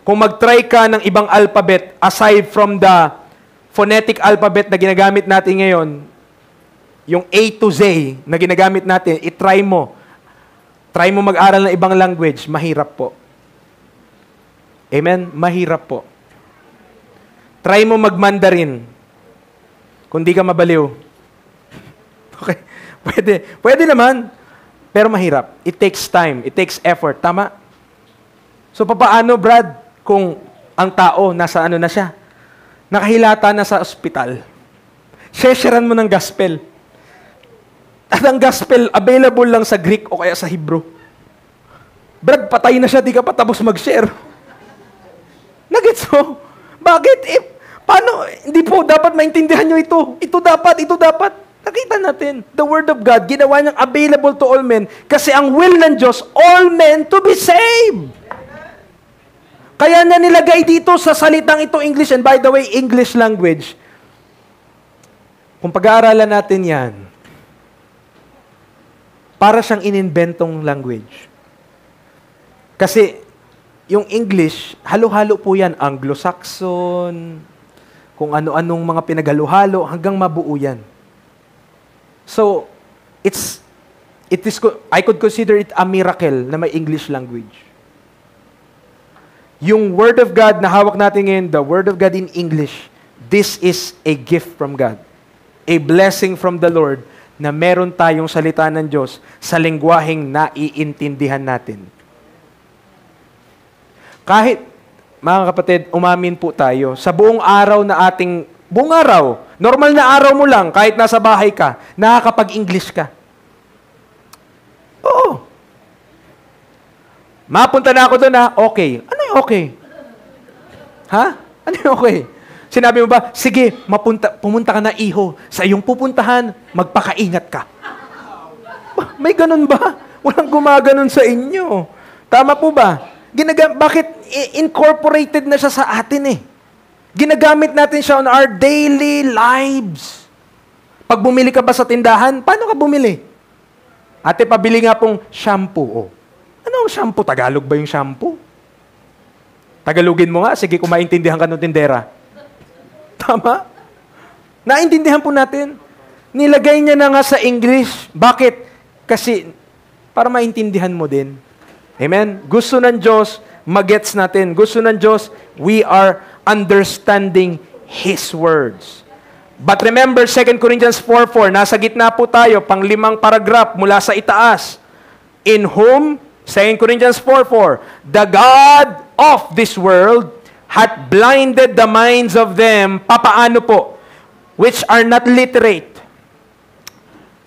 kung mag-try ka ng ibang alphabet aside from the phonetic alphabet na ginagamit natin ngayon, yung A to Z na ginagamit natin, i-try mo. Try mo mag-aral ng ibang language, mahirap po. Amen? Mahirap po. Try mo mag-Mandarin kung di ka mabaliw. Okay? Pwede naman. Pero mahirap. It takes time. It takes effort. Tama? So, papaano, Brad, kung ang tao, nasa ano na siya? Nakahilata na sa ospital. Shesharan mo ng gospel. At ang gospel, available lang sa Greek o kaya sa Hebrew. Brad, patay na siya, di ka pa tapos mag-share. Nagets mo? Bakit? Paano? Hindi po, dapat maintindihan nyo ito. Ito dapat. Nakita natin, the Word of God, ginawa niyang available to all men kasi ang will ng Diyos, all men to be saved. Kaya na nilagay dito sa salitang ito English, and by the way, English language. Kung pag-aaralan natin yan, para siyang ininbentong language. Kasi yung English, halo-halo po yan, Anglo-Saxon, kung ano-anong mga pinaghalo-halo, hanggang mabuo yan. So, I could consider it a miracle na may English language. Yung Word of God na hawak natin ngayon, the Word of God in English, this is a gift from God. A blessing from the Lord na meron tayong salita ng Diyos sa lengguwaheng naiintindihan natin. Kahit, mga kapatid, umamin po tayo, sa buong araw, normal na araw mo lang, kahit nasa bahay ka, nakakapag-English ka. Oo. Mapunta na ako doon na, okay. Ano yung okay? Ha? Ano yung okay? Sinabi mo ba, sige, pumunta ka na iho. Sa iyong pupuntahan, magpakaingat ka. May ganun ba? Walang gumaganon sa inyo. Tama po ba? Bakit incorporated na siya sa atin eh? Ginagamit natin siya on our daily lives. Pag bumili ka ba sa tindahan, paano ka bumili? Ate, pabili nga pong shampoo. Oh. Ano ang shampoo? Tagalog ba yung shampoo? Tagalogin mo nga, sige kung maintindihan ka ng tindera. Tama? Naintindihan po natin. Nilagay niya na nga sa English. Bakit? Kasi para maintindihan mo din. Amen? Gusto ng Diyos, magets natin. Gusto ng Diyos, we are understanding His words. But remember, 2 Corinthians 4:4, nasa gitna po tayo, pang-5 paragraph mula sa itaas. In whom, 2 Corinthians 4:4, the God of this world hath blinded the minds of them, papaano po, which are not literate.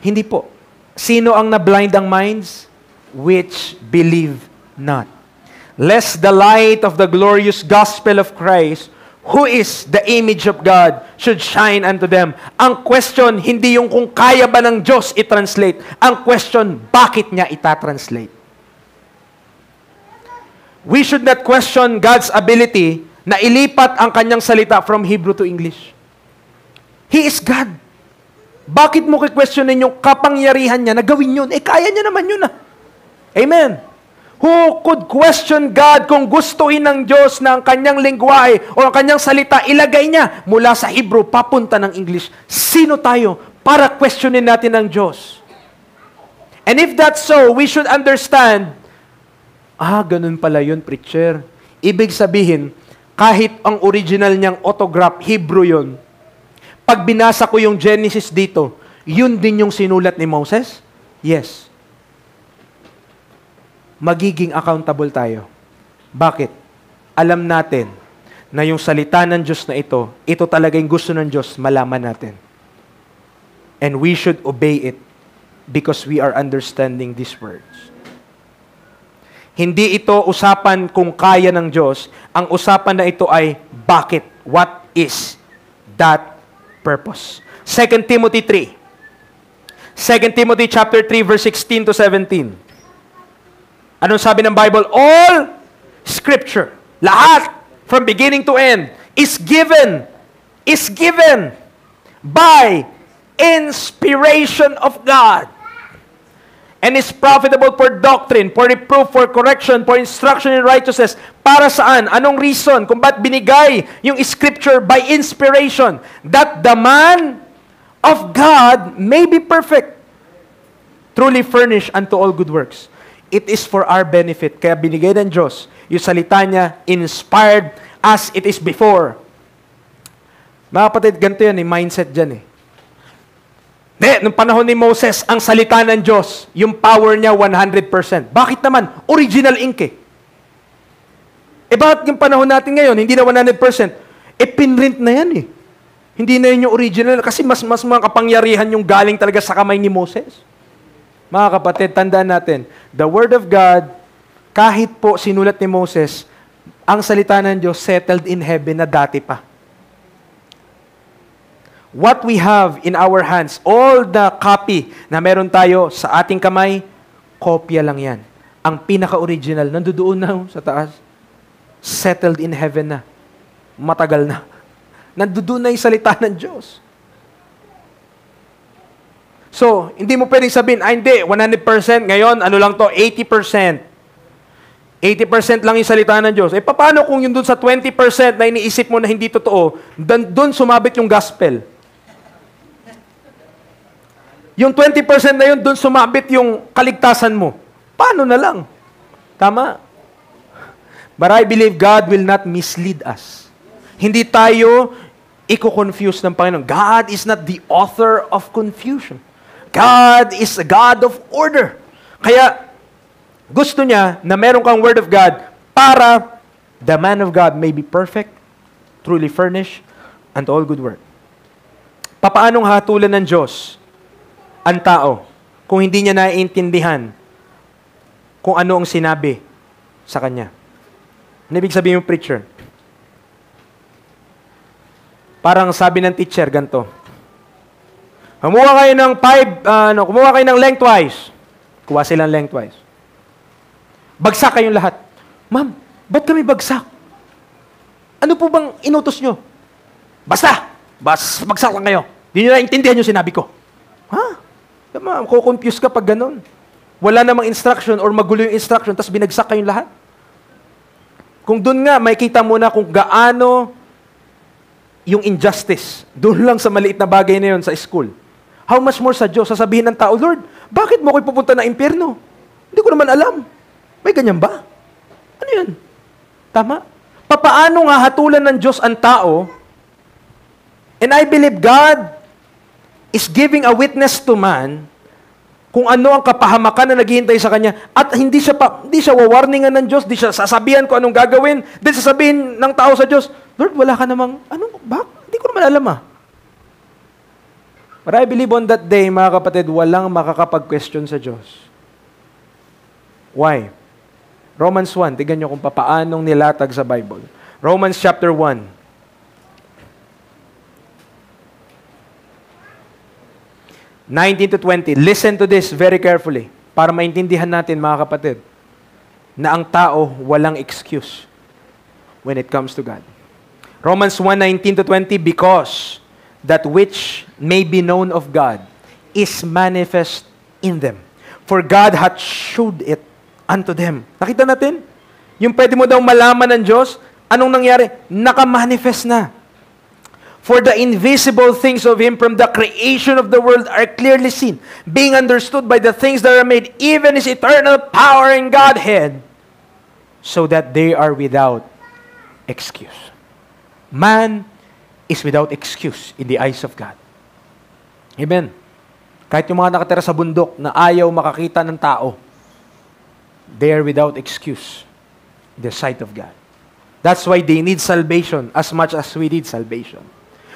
Hindi po. Sino ang na-blind ang minds? Which believe not. Lest the light of the glorious gospel of Christ, who is the image of God, should shine unto them. Ang question, hindi yung kung kaya ba ng Diyos i-translate. Ang question, bakit niya ita-translate? We should not question God's ability na ilipat ang kanyang salita from Hebrew to English. He is God. Bakit mo kikwestiyonin yung kapangyarihan niya na gawin yun? Kaya niya naman yun ah. Amen. Who could question God kung gustuhin ng Diyos na ang kanyang lengguwahe o ang kanyang salita ilagay niya mula sa Hebrew papunta ng English? Sino tayo para questionin natin ang Diyos? And if that's so, we should understand, ganun pala yun, preacher. Ibig sabihin, kahit ang original niyang autograph, Hebrew yun, pag binasa ko yung Genesis dito, yun din yung sinulat ni Moses? Yes. Magiging accountable tayo. Bakit? Alam natin na yung salita ng Diyos na ito talaga yung gusto ng Diyos, malaman natin. And we should obey it because we are understanding these words. Hindi ito usapan kung kaya ng Diyos. Ang usapan na ito ay bakit? What is that purpose? 2 Timothy 3. 2 Timothy chapter 3 verse 16 to 17. Anong sabi ng Bible? All Scripture, lahat, from beginning to end, is given by inspiration of God and is profitable for doctrine, for reproof, for correction, for instruction in righteousness. Para saan? Anong reason? Kung ba't binigay yung scripture by inspiration? That the man of God may be perfect, truly furnished unto all good works. It is for our benefit. Kaya binigay ng Diyos yung salita niya, inspired as it is before. Mga kapatid, ganito yan, mindset dyan nung panahon ni Moses, ang salita ng Diyos, yung power niya 100%. Bakit naman? Original ink bakit yung panahon natin ngayon, hindi na 100%? Pinrint na yan Hindi na yun yung original kasi mas mga kapangyarihan yung galing talaga sa kamay ni Moses. Mga kapatid, tandaan natin, the Word of God, kahit po sinulat ni Moses, ang salita ng Diyos settled in heaven na dati pa. What we have in our hands, all the copy na meron tayo sa ating kamay, kopya lang yan. Ang pinaka-original, nandoon na sa taas. Settled in heaven na. Matagal na. Nandoon na yung salita ng Diyos. So, hindi mo pwedeng sabihin, hindi, 100%, ngayon, ano lang to, 80%. 80% lang yung salita ng Diyos. Paano kung yung dun sa 20% na iniisip mo na hindi totoo, dun sumabit yung gospel? Yung 20% na yun, dun sumabit yung kaligtasan mo. Paano na lang? Tama? But I believe God will not mislead us. Hindi tayo i-confuse ng Panginoon. God is not the author of confusion. God is a God of order. Kaya, gusto niya na meron kang Word of God para the man of God may be perfect, truly furnished, and all good work. Papaanong hatulan ng Diyos ang tao kung hindi niya naiintindihan kung ano ang sinabi sa kanya? Ano ibig sabihin yung preacher? Parang sabi ng teacher, ganito. Kumuha kayo ng lengthwise. Kuha silang lengthwise. Bagsak kayong lahat. Ma'am, ba't kami bagsak? Ano po bang inutos nyo? Basta! Bagsak lang kayo. Di nyo naintindihan yung sinabi ko. Ha? Ma'am, kukonfuse ka pag ganun. Wala namang instruction or magulo yung instruction, tapos binagsak kayong lahat. Kung doon nga, makikita mo na kung gaano yung injustice. Doon lang sa maliit na bagay na yun sa school. How much more sa Diyos? Sasabihin ng tao, Lord, bakit mo ako'y pupunta na impyerno? Hindi ko naman alam. May ganyan ba? Ano yun? Tama? Papaano nga hatulan ng Diyos ang tao? And I believe God is giving a witness to man kung ano ang kapahamakan na naghihintay sa kanya at hindi siya wawarningan ng Diyos, hindi siya sasabihan kung anong gagawin, then sasabihin ng tao sa Diyos, Lord, wala ka namang, hindi ko naman alam But I believe on that day, mga kapatid, walang makakapag-question sa Diyos. Why? Romans 1, tignan nyo kung papaanong nilatag sa Bible. Romans chapter 1. (19 to 20). Listen to this very carefully para maintindihan natin, mga kapatid, na ang tao walang excuse when it comes to God. Romans 1:19 to 20, because that which may be known of God is manifest in them. For God hath showed it unto them. Nakita natin? Yung pwede mo daw malaman ng Diyos, anong nangyari? Naka-manifest na. For the invisible things of Him from the creation of the world are clearly seen, being understood by the things that are made, even His eternal power and Godhead, so that they are without excuse. Man is without excuse in the eyes of God. Amen. Kahit yung mga nakatira sa bundok na ayaw makakita ng tao, they are without excuse in the sight of God. That's why they need salvation as much as we need salvation.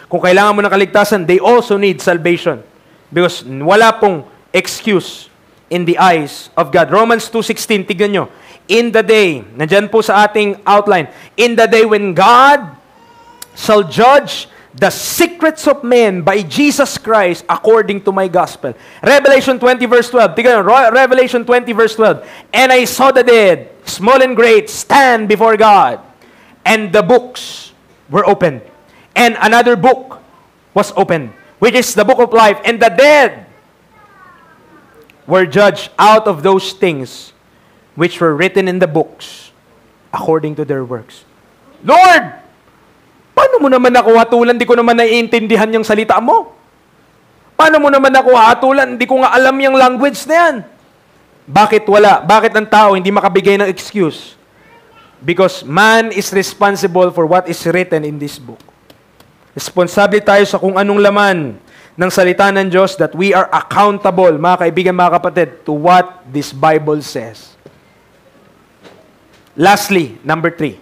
Kung kailangan mo ng kaligtasan, they also need salvation. Because wala pong excuse in the eyes of God. Romans 2:16, tignan nyo. In the day, nandyan po sa ating outline, in the day when God shall judge the secrets of men by Jesus Christ according to my gospel. Revelation 20 verse 12. Tignan nyo, Revelation 20 verse 12. And I saw the dead, small and great, stand before God. And the books were opened. And another book was opened, which is the book of life. And the dead were judged out of those things which were written in the books according to their works. Lord, paano mo naman ako hatulan? Di ko naman naiintindihan yung salita mo. Paano mo naman ako hatulan? Di ko nga alam yung language na yan. Bakit wala? Bakit ang tao hindi makabigay ng excuse? Because man is responsible for what is written in this book. Responsable tayo sa kung anong laman ng salita ng Diyos, that we are accountable, mga kaibigan, mga kapatid, to what this Bible says. Lastly, number 3.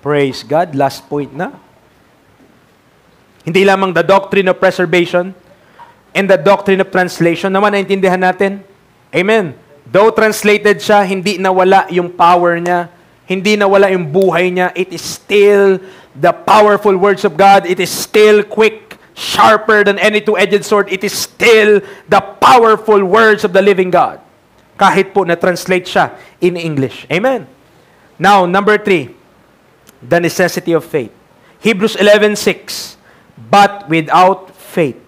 Praise God, last point na. Hindi lamang the doctrine of preservation and the doctrine of translation naman naintindihan natin. Amen. Though translated siya, hindi nawala yung power niya, hindi nawala yung buhay niya. It is still the powerful words of God. It is still quick, sharper than any two-edged sword. It is still the powerful words of the living God. Kahit po na-translate siya in English. Amen. Now, number 3, the necessity of faith. Hebrews 11:6. But without faith,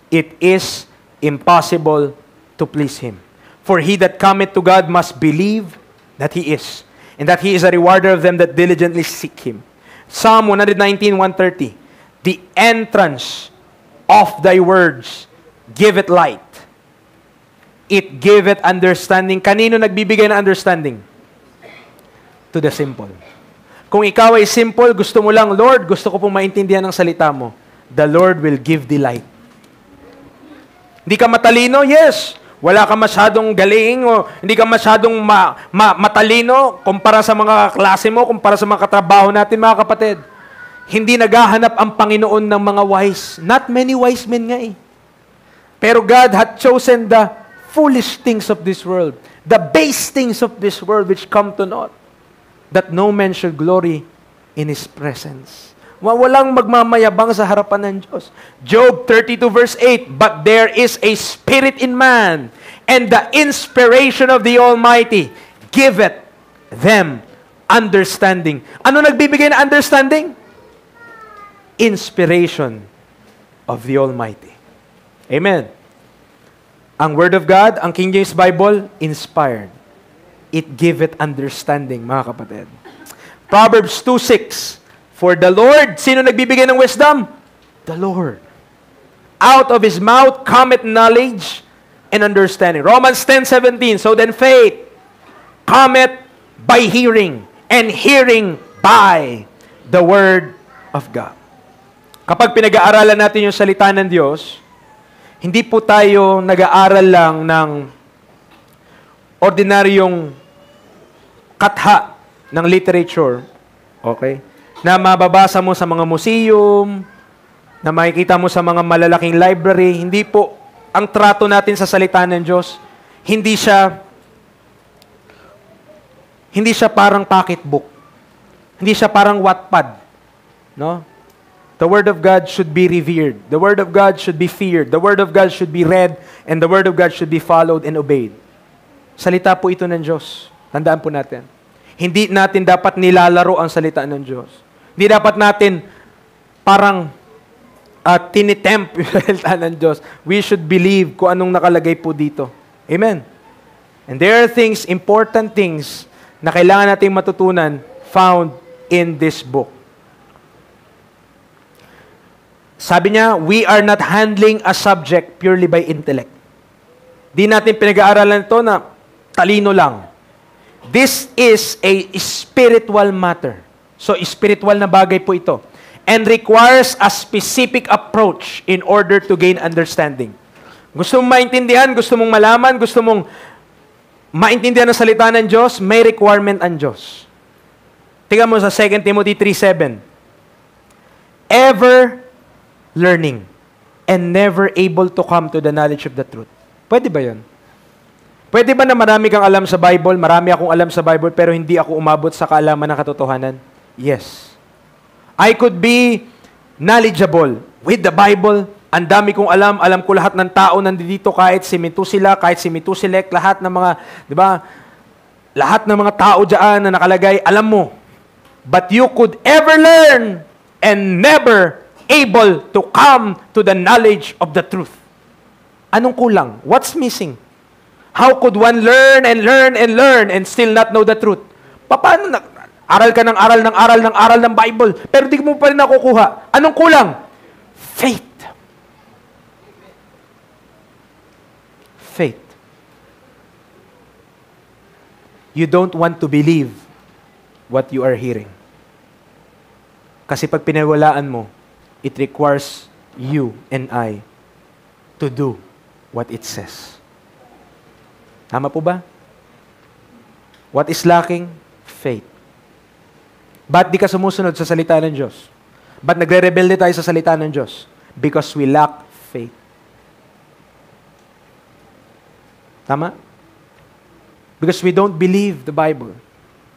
it is impossible to please Him. For he that cometh to God must believe that He is, and that He is a rewarder of them that diligently seek Him. Psalm 119:130. The entrance of thy words giveth light. It giveth understanding. Kanino nagbibigay ng understanding? To the simple. Kung ikaw ay simple, gusto mo lang, Lord, gusto ko pong maintindihan ng salita mo, the Lord will give delight. Hindi ka matalino? Yes. Wala ka masyadong galing, o hindi ka masyadong matalino kumpara sa mga klase mo, kumpara sa mga katrabaho natin, mga kapatid. Hindi naghahanap ang Panginoon ng mga wise. Not many wise men nga eh. Pero God had chosen the foolish things of this world, the base things of this world which come to naught, that no man should glory in His presence. Walang magmamayabang sa harapan ng Diyos. Job 32 verse 8, but there is a spirit in man, and the inspiration of the Almighty giveth them understanding. Ano nagbibigay na understanding? Inspiration of the Almighty. Amen. Ang Word of God, ang King James Bible, inspired. It giveth understanding, mga kapatid. Proverbs 2:6. For the Lord, sino nagbibigay ng wisdom? The Lord. Out of His mouth cometh knowledge and understanding. Romans 10:17. So then faith cometh by hearing, and hearing by the Word of God. Kapag pinag-aaralan natin yung salita ng Diyos, hindi po tayo nag-aaral lang ng ordinaryong katha ng literature, okay? Na mababasa mo sa mga museum, na makikita mo sa mga malalaking library. Hindi po ang trato natin sa salita ng Diyos, hindi siya parang pocketbook. Hindi siya parang Wattpad. No? The Word of God should be revered. The Word of God should be feared. The Word of God should be read, and the Word of God should be followed and obeyed. Salita po ito ng Diyos. Tandaan po natin. Hindi natin dapat nilalaro ang salita ng Diyos. Hindi dapat natin parang tinitempt yung salita ng Diyos. We should believe kung anong nakalagay po dito. Amen. And there are things, important things, na kailangan nating matutunan found in this book. Sabi niya, we are not handling a subject purely by intellect. Di natin pinag-aaralan ito na talino lang. This is a spiritual matter. So, spiritual na bagay po ito. And requires a specific approach in order to gain understanding. Gusto mong maintindihan, gusto mong malaman, gusto mong maintindihan ang salita ng Diyos, may requirement ang Diyos. Tingnan mo sa 2 Timothy 3:7. Ever learning and never able to come to the knowledge of the truth. Pwede ba yun? Pwede ba na marami kang alam sa Bible, marami akong alam sa Bible, pero hindi ako umabot sa kaalaman ng katotohanan? Yes. I could be knowledgeable with the Bible. Ang dami kong alam ko lahat ng tao nandito, kahit si Methuselah, kahit si Methuselek, lahat ng mga, di ba? Lahat ng mga tao diyan na nakalagay, alam mo. But you could ever learn and never able to come to the knowledge of the truth. Anong kulang? What's missing? How could one learn and learn and learn and still not know the truth? Paano na? Aral ka ng aral ng aral ng aral ng Bible, pero di mo pa rin nakukuha. Anong kulang? Faith. Faith. You don't want to believe what you are hearing. Kasi pag pinawalaan mo, it requires you and I to do what it says. Tama po ba? What is lacking? Faith. Ba't di ka sumusunod sa salita ng Diyos? Ba't nagre-rebelde tayo sa salita ng Diyos? Because we lack faith. Tama? Because we don't believe the Bible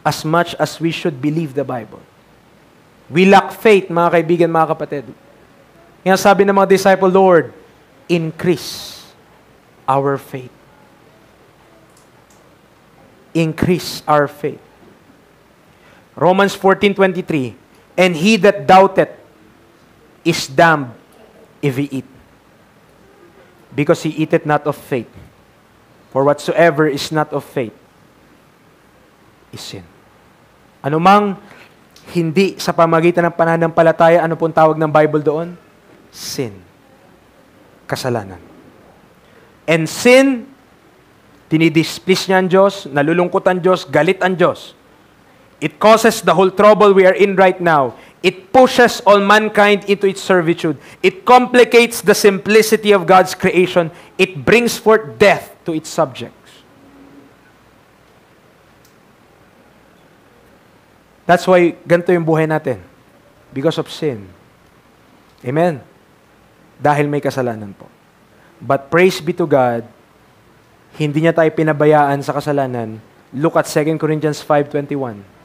as much as we should believe the Bible. We lack faith, mga kaibigan, mga kapatid. Kaya sabi ng mga disciple, Lord, increase our faith. Increase our faith. Romans 14:23, and he that doubteth is damned if he eat, because he eateth not of faith. For whatsoever is not of faith is sin. Anumang hindi sa pamagitan ng pananampalataya, ano pong tawag ng Bible doon? Sin. Kasalanan. And sin, dinidisplease niya ang Diyos, nalulungkot ang Diyos, galit ang Diyos. It causes the whole trouble we are in right now. It pushes all mankind into its servitude. It complicates the simplicity of God's creation. It brings forth death to its subjects. That's why ganito yung buhay natin. Because of sin. Amen? Dahil may kasalanan po. But praise be to God, hindi niya tayo pinabayaan sa kasalanan. Look at 2 Corinthians 5:21.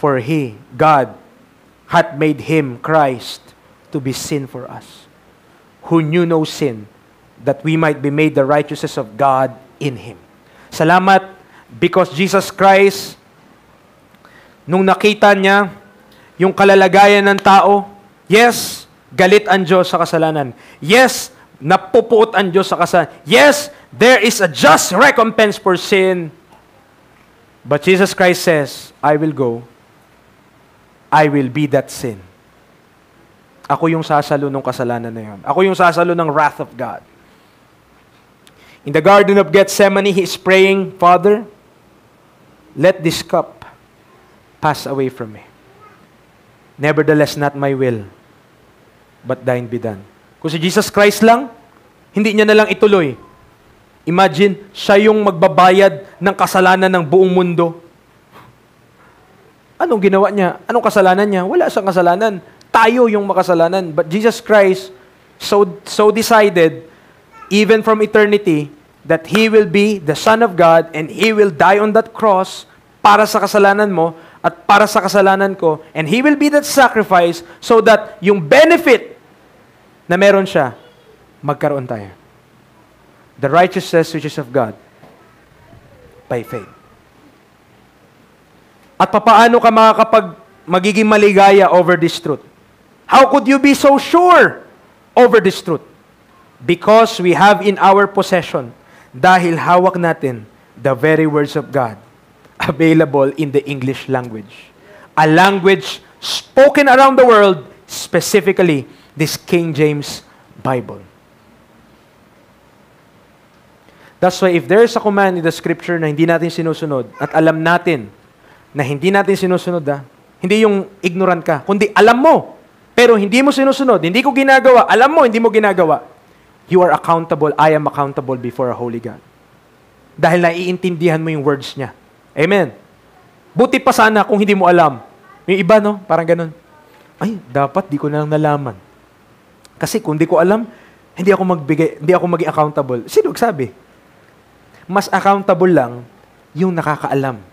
For He, God, hath made Him, Christ, to be sin for us, who knew no sin, that we might be made the righteousness of God in Him. Salamat, because Jesus Christ, nung nakita niya yung kalalagayan ng tao, yes, galit ang Diyos sa kasalanan. Yes, napupuot ang Diyos sa kasalanan. Yes, there is a just recompense for sin. But Jesus Christ says, I will go. I will be that sin. Ako yung sasalo ng kasalanan na yun. Ako yung sasalo ng wrath of God. In the Garden of Gethsemane, He is praying, Father, let this cup pass away from me. Nevertheless, not my will, but thine be done. Kung si Jesus Christ lang, hindi niya na lang ituloy. Imagine, siya yung magbabayad ng kasalanan ng buong mundo. Anong ginawa niya? Anong kasalanan niya? Wala siyang kasalanan. Tayo yung makasalanan. But Jesus Christ so decided, even from eternity, that He will be the Son of God and He will die on that cross para sa kasalanan mo at para sa kasalanan ko. And He will be that sacrifice so that yung benefit na meron siya, magkaroon tayo. The righteousness which is of God by faith. At papaano ka magiging maligaya over this truth? How could you be so sure over this truth? Because we have in our possession, dahil hawak natin the very words of God available in the English language. A language spoken around the world, specifically this King James Bible. That's why if there is a command in the Scripture na hindi natin sinusunod at alam natin na hindi natin sinusunod, hindi yung ignorant ka, kundi alam mo, pero hindi mo sinusunod, hindi ko ginagawa, alam mo, hindi mo ginagawa, you are accountable, I am accountable before a holy God. Dahil naiintindihan mo yung words niya. Amen. Buti pa sana kung hindi mo alam. Yung iba, no? Parang ganun. Ay, dapat di ko na lang nalaman. Kasi kung di ko alam, hindi ako maging accountable. Sino sabi? Mas accountable lang yung nakakaalam.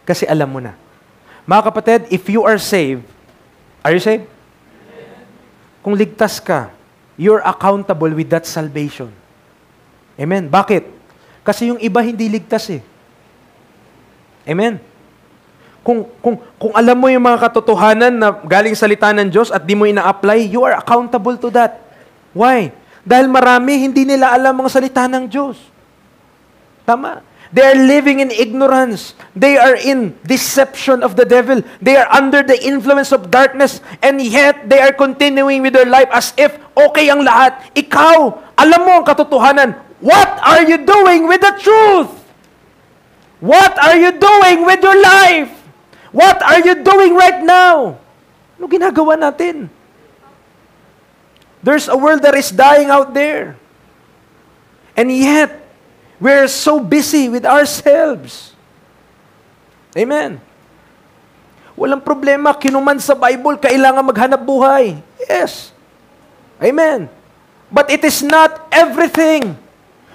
Kasi alam mo na. Mga kapatid, if you are saved, are you saved? Kung ligtas ka, you're accountable with that salvation. Amen. Bakit? Kasi yung iba hindi ligtas eh. Amen. Kung alam mo yung mga katotohanan na galing salita ng Diyos at di mo ina-apply, you are accountable to that. Why? Dahil marami hindi nila alam ang salita ng Diyos. Tama. They are living in ignorance. They are in deception of the devil. They are under the influence of darkness. And yet, they are continuing with their life as if okay ang lahat. Ikaw, alam mo ang katotohanan. What are you doing with the truth? What are you doing with your life? What are you doing right now? Ano ginagawa natin? There's a world that is dying out there. And yet, we're so busy with ourselves. Amen. Walang problema, kinuman sa Bible, kailangan maghanap buhay. Yes. Amen. But it is not everything.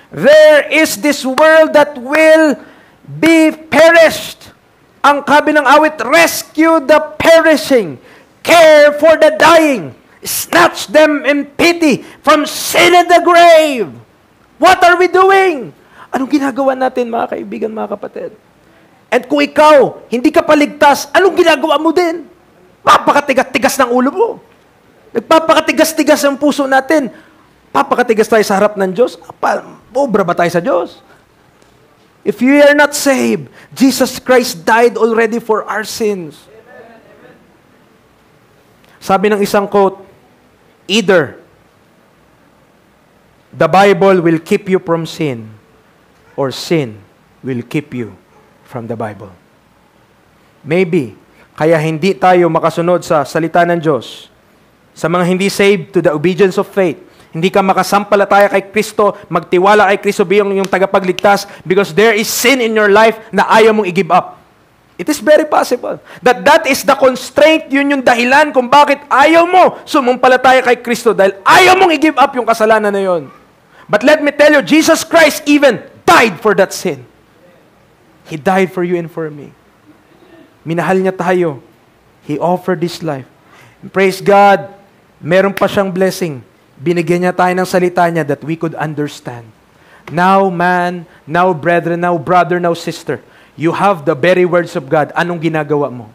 There is this world that will be perished. Ang sabi ng awit, rescue the perishing, care for the dying, snatch them in pity from sin and the grave. What are we doing? Anong ginagawa natin, mga kaibigan, mga kapatid? And kung ikaw, hindi ka paligtas, anong ginagawa mo din? Papakatigas-tigas ng ulo mo. Nagpapakatigas-tigas ang puso natin. Papakatigas tayo sa harap ng Diyos. Obra ba tayo sa Diyos? If you are not saved, Jesus Christ died already for our sins. Sabi ng isang quote, either the Bible will keep you from sin, or sin will keep you from the Bible. Maybe, kaya hindi tayo makasunod sa salita ng Diyos. Sa mga hindi saved, to the obedience of faith. Hindi ka makasampalataya kay Kristo, magtiwala kay Kristo bilang yung tagapagligtas because there is sin in your life na ayaw mong i-give up. It is very possible that is the constraint, yun yung dahilan kung bakit ayaw mo sumampalataya kay Kristo dahil ayaw mong i-give up yung kasalanan na yun. But let me tell you, Jesus Christ even died for that sin. He died for you and for me. Minahal niya tayo. He offered His life. And praise God, meron pa siyang blessing. Binigyan niya tayo ng salita niya that we could understand. Now, man, now, brethren, now, brother, now, sister, you have the very words of God. Anong ginagawa mo?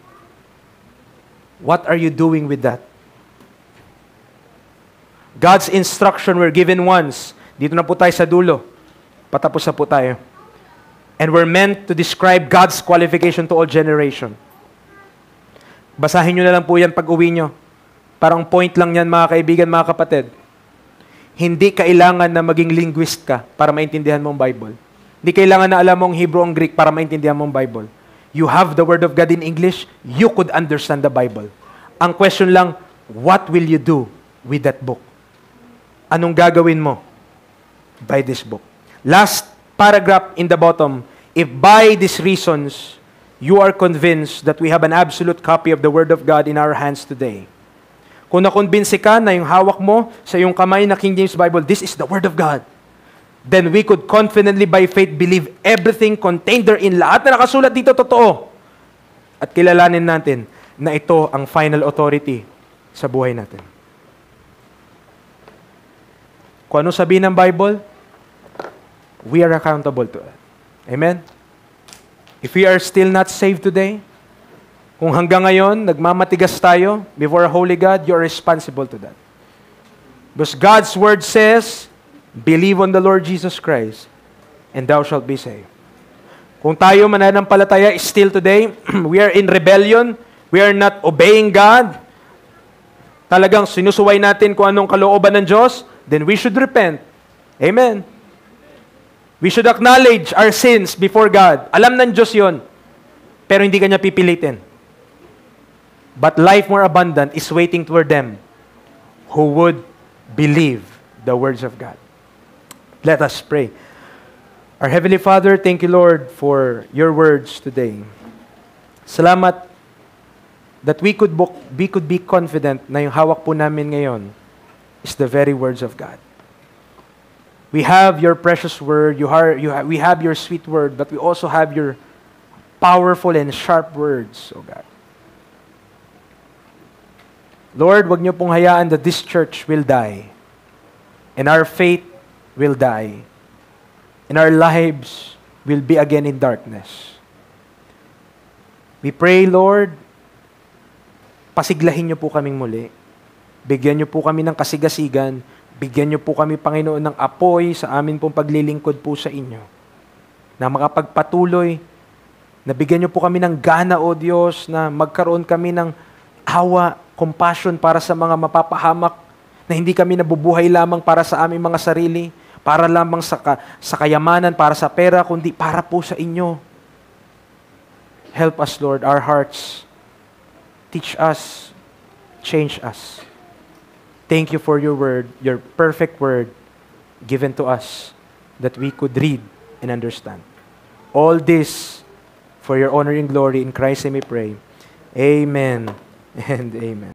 What are you doing with that? God's instruction were given once. Dito na po tayo sa dulo. Patapos na po tayo. And we're meant to describe God's qualification to all generation. Basahin nyo na lang po yan pag uwi nyo. Parang point lang yan, mga kaibigan, mga kapatid. Hindi kailangan na maging linguist ka para maintindihan mo ang Bible. Hindi kailangan na alam mo ang Hebrew o ang Greek para maintindihan mo ang Bible. You have the Word of God in English, you could understand the Bible. Ang question lang, what will you do with that book? Anong gagawin mo by this book? Last paragraph in the bottom, if by these reasons you are convinced that we have an absolute copy of the Word of God in our hands today, kung nakonbinsi ka na yung hawak mo sa iyong kamay na King James Bible, this is the Word of God, then we could confidently by faith believe everything contained therein. Lahat na nakasulat dito totoo. At kilalanin natin na ito ang final authority sa buhay natin. Kung ano sabihin ng Bible, we are accountable to it. Amen? If we are still not saved today, kung hanggang ngayon, nagmamatigas tayo before a holy God, you are responsible to that. Because God's Word says, believe on the Lord Jesus Christ, and thou shalt be saved. Kung tayo mananampalataya still today, we are in rebellion, we are not obeying God, talagang sinusuway natin kung anong kalooban ng Diyos, then we should repent. Amen. We should acknowledge our sins before God. Alam ng Diyos yon, pero hindi kanya pipilitin. But life more abundant is waiting for them who would believe the words of God. Let us pray. Our Heavenly Father, thank you, Lord, for your words today. Salamat that we could be confident na yung hawak po namin ngayon is the very words of God. We have your precious word, we have your sweet word, but we also have your powerful and sharp words, oh God. Lord, wag niyo pong hayaan that this church will die, and our faith will die, and our lives will be again in darkness. We pray, Lord, pasiglahin niyo po kaming muli. Bigyan niyo po kami ng kasigasigan, Bigyan niyo po kami, Panginoon, ng apoy sa amin pong paglilingkod po sa inyo. Na makapagpatuloy, na bigyan niyo po kami ng gana, O Diyos, na magkaroon kami ng awa, compassion para sa mga mapapahamak, na hindi kami nabubuhay lamang para sa aming mga sarili, para lamang sa kayamanan, para sa pera, kundi para po sa inyo. Help us, Lord, our hearts. Teach us, change us. Thank you for your word, your perfect word given to us that we could read and understand. All this for your honor and glory in Christ I may pray. Amen and amen.